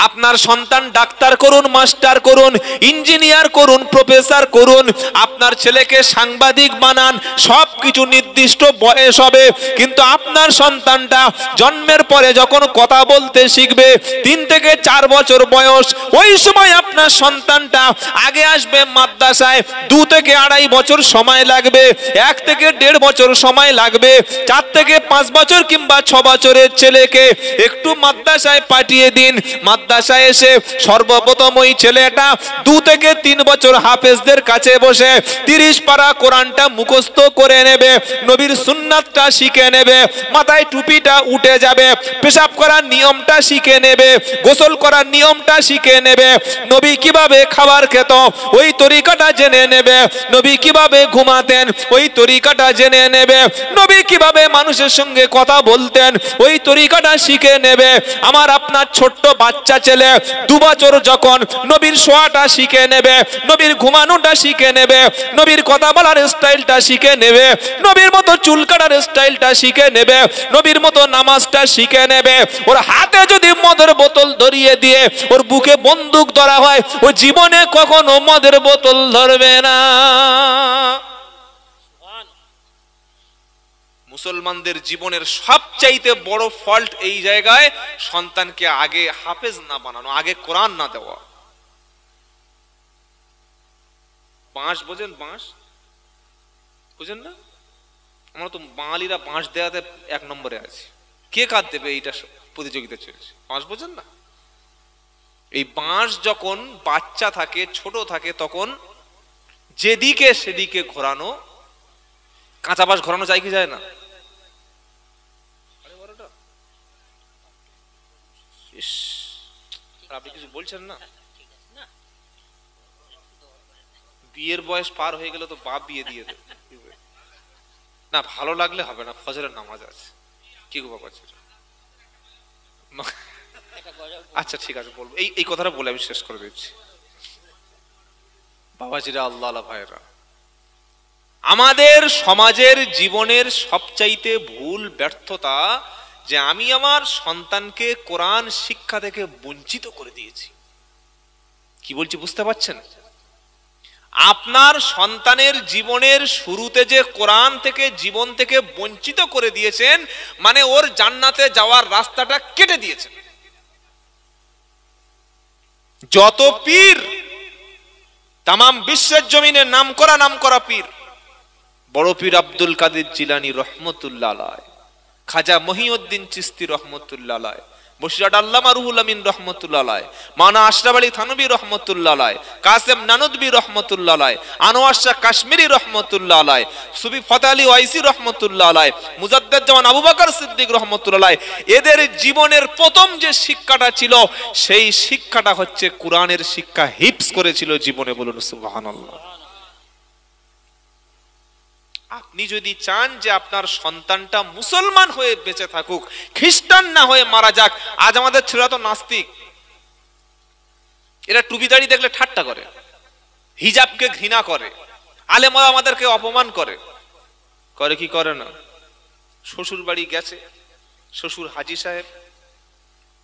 আপনার সন্তান ডাক্তার করুন, মাস্টার করুন, ইঞ্জিনিয়ার করুন, প্রফেসর করুন, আপনার ছেলেকে সাংবাদিক বানান, সবকিছু নির্দিষ্ট বয়স হবে। কিন্তু আপনার সন্তানটা জন্মের পরে যখন কথা বলতে শিখবে, 3 থেকে 4 বছর বয়স, ওই সময় আপনার সন্তানটা আগে আসবে মাদ্রাসায়। 2 থেকে 2.5 বছর সময় লাগবে, 1 থেকে 1.5 বছর সময় লাগবে। 4 থেকে 5 বছর কিংবা 6 বছরের ছেলেকে একটু মাদ্রাসায় পাঠিয়ে দিন। মাদ্রাসায় এসে সর্বপ্রথম ওই ছেলেটা 2 থেকে 3 বছর হাফেজদের কাছে বসে 30 পারা কোরআনটা মুখস্থ করে নেবে, নবীর সুন্নাতটা শিখে নেবে, মাথায় টুপিটা উঠে যাবে, পেশাব করার নিয়মটা শিখে নেবে, গোসল করার নিয়মটা শিখে নেবে, নবী কিভাবে খাবার খেত ওই তরিকাটা জেনে নেবে, নবী কিভাবে ঘুমাতেন ওই তরিকাটা জেনে নেবে, নবী কিভাবে মানুষের সঙ্গে কথা বলতেন ওই তরিকাটা শিখে নেবে। আমার আপনার ছোট্ট বাচ্চা ছেলে 2 বছর যখন নবীর শোয়াটা শিখে নেবে, নবীর ঘুমানোটা শিখে নেবে, নবীর কথা বলার স্টাইলটা শিখে নেবে, নবীর মতো চুল কাটার স্টাইলটা শিখে নেবে, নবীর মতো নামাজটা শিখে নেবে। ওর হাতে যদি মদের বোতল ধরিয়ে দিয়ে ওর বুকে বন্দুক ধরা হয়, ও জীবনে কখনো মদের বোতল ধরবে না। মুসলমানদের জীবনের সবচাইতে বড় ফল্ট এই জায়গায়, সন্তানকে আগে হাফেজ না বানানো, আগে কোরআন না দেওয়া। বাঁশ বোঝেন? বাঁশ বুঝেন না? আমরা তো বাঙালিরা বাঁশ দেওয়াতে 1 নম্বরে আছি। কে কাঁদ দেবে এইটা প্রতিযোগিতা চলছে। বাঁশ বোঝেন না? এই বাঁশ যখন বাচ্চা থাকে, ছোট থাকে, তখন যেদিকে সেদিকে ঘোরানো। কাঁচা বাঁশ ঘোরানো যায় কি যায় না? আপনি কিছু বলছেন না? বিয়ের বয়স পার হয়ে গেলে তো বাপ বিয়ে দিয়ে দেবে না। ভালো লাগলে হবে না, ফজরের নামাজ আছে। কি গো বাবা? আচ্ছা ঠিক আছে, বলবো। এই কথাটা বলে আমি শেষ করে দিচ্ছি। বাবাজিরা, আল্লাহ ভাইরা, আমাদের সমাজের জীবনের সবচাইতে ভুল ব্যর্থতা যে আমি আমার সন্তানকে কোরআন শিক্ষা থেকে বঞ্চিত করে দিয়েছি। কি বলছি বুঝতে পারছেন? আপনার সন্তানের জীবনের শুরুতে যে কোরআন থেকে, জীবন থেকে বঞ্চিত করে দিয়েছেন, মানে ওর জান্নাতে যাওয়ার রাস্তাটা কেটে দিয়েছেন। যত পীর তামাম বিশ্বের জমিনে নাম করা পীর, বড় পীর আব্দুল কাদের জিলানী রহমতুল্লাহ আলাইহি, খাজা মহিউদ্দিন চিশতি রহমতুল্লাহ আলাইহি, বসিরহাট আল্লামা রুহুল আমিন রহমতুল্লাহ আলাইহ, মাওলানা আশরাফ আলী থানভী রহমতুল্লাহ আলাইহ, কাসেম নানুদবী রহমতুল্লাহ আলাইহ, আনোয়ার শাহ কাশ্মীরি রহমতুল্লাহ আলাইহ, সুফি ফতেহ আলী ওয়াইসি রহমতুল্লাহ আলাইহ, মুজাদ্দেদ জামান আবু বকর সিদ্দিক রহমতুল্লাহ আলাইহ, এদের জীবনের প্রথম যে শিক্ষাটা ছিল সেই শিক্ষাটা হচ্ছে কোরআনের শিক্ষা হিফজ করেছিল জীবনে। বলুন সুবহানাল্লাহ। আপনি যদি চান যে আপনার সন্তানটা মুসলমান হয়ে বেঁচে থাকুক, খ্রিস্টান না হয়ে মারা যাক। আজ আমাদের ছেলেরা তো নাস্তিক, এরা টুপি দাড়ি দেখলে ঠাট্টা করে, হিজাবকে ঘৃণা করে, আলেমরা আমাদেরকে অপমান করে। করে কি করে না? শ্বশুর বাড়ি গেছে, শ্বশুর হাজী সাহেব,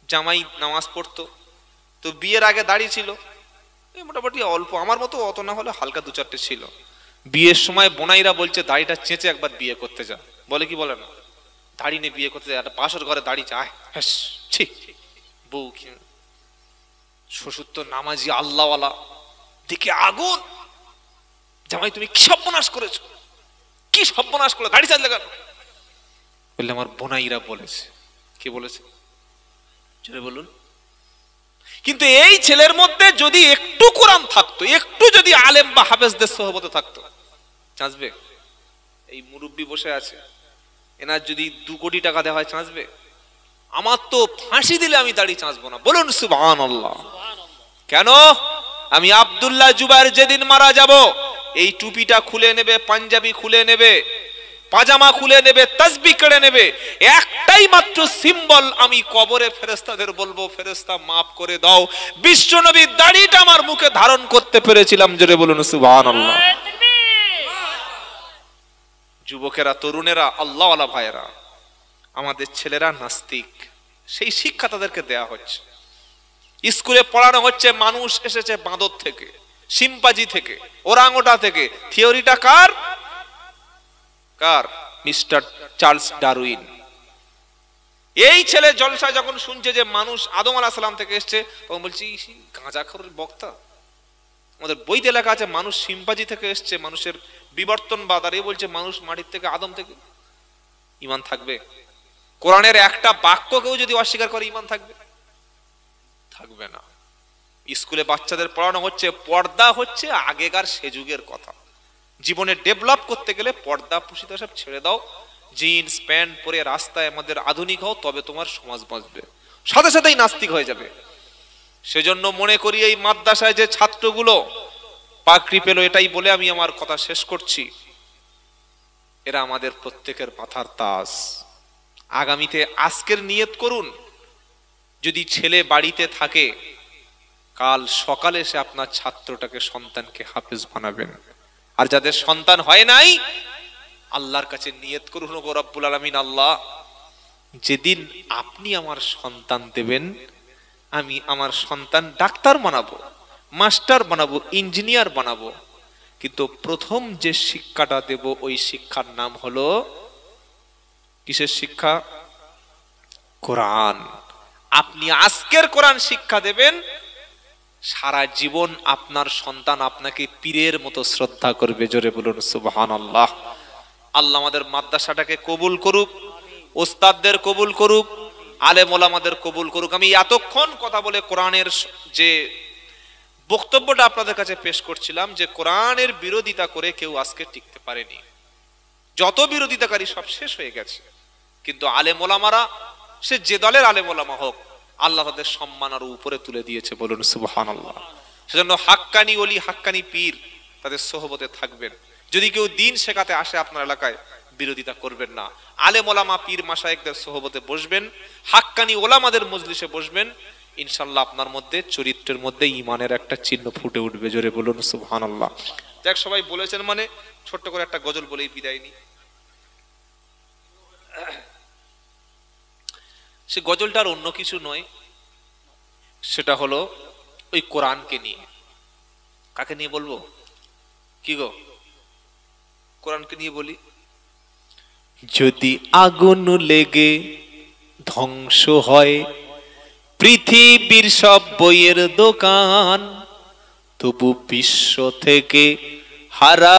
জামাই নামাজ পড়তো, তো বিয়ের আগে দাড়ি ছিল মোটামুটি অল্প, আমার মতো অত না হলে হালকা দু চারটে ছিল। বিয়ের সময় বোনাইরা বলছে দাড়িটা চেঁচে একবার বিয়ে করতে যা। বলে কি বলে না? দাড়ি নিয়ে বিয়ে করতে যায়, একটা বাসর ঘরে দাড়ি চায়। বউ শ্বশুর তো নামাজি আল্লাহওয়ালা, দিকে আগুন। জামাই তুমি কি সর্বনাশ করেছো, কি সর্বনাশ করলে, দাড়ি চাঁদলে কেন? বললে আমার বোনাইরা বলেছে। কে বলেছে? বলুন। কিন্তু এই ছেলের মধ্যে যদি একটু কোরআন থাকতো, একটু যদি আলেম বা হাফেজদের সোহবতে থাকতো, চাঁচবে? এই মুরব্বী বসে আছে, এনার যদি 2 কোটি টাকা দেওয়া হয় চাঁচবে? আমার তো ফাঁসি দিলে আমি দাড়ি চাঁচবো না। বলুন সুবহানাল্লাহ। কেন? আমি আব্দুল্লাহ জুবায়ের যেদিন মারা যাব, এই টুপিটা খুলে নেবে, পাঞ্জাবি খুলে নেবে, পাজামা খুলে নেবে, তাসবিহ কেড়ে নেবে, একটাই মাত্র সিম্বল। আমি কবরে ফেরেশতাদের বলবো, ফেরেশতা মাফ করে দাও, বিশ্বনবীর দাড়িটা আমার মুখে ধারণ করতে পেরেছিলাম। জোরে বলুন সুবহানাল্লাহ। যুবকেরা, তরুণেরা, আল্লাহওয়ালা ভাইয়েরা, আমাদের ছেলেরা নাস্তিক, সেই শিক্ষা তাদেরকে দেয়া হচ্ছে। স্কুলে পড়ানো হচ্ছে মানুষ এসেছে বাঁদর থেকে, শিম্পাজি থেকে, ওরাংওটা থেকে। থিওরিটা কার? কার? Mister Charles Darwin. এই ছেলে জলসায় যখন শুনছে যে মানুষ আদম আলাইহিস সালাম থেকে এসেছে, তখন বলছি গাঁজাখোর বক্তা, আমাদের বইতে লেখা আছে মানুষ শিম্পাজি থেকে এসেছে, মানুষের বিবর্তনবাদ, আর এই বলছে মানুষ মাটির থেকে, আদম থেকে। ঈমান থাকবে? কোরআনের একটা বাক্যকেও যদি অস্বীকার করে ঈমান থাকবে? থাকবে না। স্কুলে বাচ্চাদের পড়ানো হচ্ছে পর্দা হচ্ছে আগেকার সে যুগের কথা। জীবনে ডেভেলপ করতে গেলে পর্দা পুষিত সব ছেড়ে দাও, জিন্স প্যান্ট পরে রাস্তায় আমাদের আধুনিক হও, তবে তোমার সমাজ বাঁচবে। সাথে সাথেই নাস্তিক হয়ে যাবে। সেজন্য মনে করি এই মাদ্রাসায় যে ছাত্রগুলো পাকড়ি পেল, এটাই বলে আমি আমার কথা শেষ করছি, এরা আমাদের প্রত্যেকের মাথার তাজ। আগামীতে আজকের নিয়ত করুন, যদি ছেলে বাড়িতে থাকে, কাল সকালে সে আপনার ছাত্রটাকে, সন্তানকে হাফেজ বানাবেন। আর যাদের সন্তান হয় নাই, আল্লাহর কাছে নিয়ত করুন, ওগো রব্বুল আলামিন, আল্লাহ যেদিন আপনি আমার সন্তান দেবেন, আমি আমার সন্তান ডাক্তার বানাবো, মাস্টার বানাবো, ইঞ্জিনিয়ার বানাবো, কিন্তু প্রথম যে শিক্ষাটা দেব ওই শিক্ষার নাম হলো কিসের শিক্ষা? কোরআন। আপনি আজকের কোরআন শিক্ষা দেবেন, সারা জীবন আপনার সন্তান আপনাকে পীরের মতো শ্রদ্ধা করবে। জোরে বলুন সুবহানাল্লাহ। আল্লাহ আমাদের মাদ্রাসাটাকে কবুল করুক, ওস্তাদদের কবুল করুক, আলেম ওলামাদের কবুল করুক। আমি এতক্ষণ কথা বলে কোরআনের যে বক্তব্যটা আপনাদের কাছে পেশ করছিলাম, যে কোরআনের বিরোধিতা করে কেউ আজকে টিকতে পারেনি। যত বিরোধিতাকারী সব শেষ হয়ে গেছে, কিন্তু আলেম ওলামারা, সে যে দলের আলেম ওলামা হোক, আল্লাহ তাদের সম্মান আরো উপরে তুলে দিয়েছে। বলুন সুবহানাল্লাহ। সেজন্য হাক্কানি ওলি, হাক্কানি পীর, তাদের সোহবতে থাকবেন। যদি কেউ দিন শেখাতে আসে আপনার এলাকায়, বিরোধিতা করবেন না। আলেম ওলামা, পীর মাশায়েখদের সোহবতে বসবেন, হাক্কানি ওলামাদের মজলিসে বসবেন, ইনশাআল্লাহ আপনার মধ্যে, চরিত্রের মধ্যে ঈমানের একটা চিহ্ন ফুটে উঠবে। জোরে বলুন সুবহানাল্লাহ। দেখ, সবাই বলেছেন মানে ছোট্ট করে একটা গজল বলেই বিদায় নিই। সে গজলটার অন্য কিছু নয়, সেটা হলো ওই কোরআনকে নিয়ে। কাকে নিয়ে বলবো? কি গো? কোরআনকে নিয়ে বলি। যদি আগুন লেগে ধ্বংস হয় পৃথিবীর সব বইয়ের দোকান, তবু বিশ্ব থেকে হারা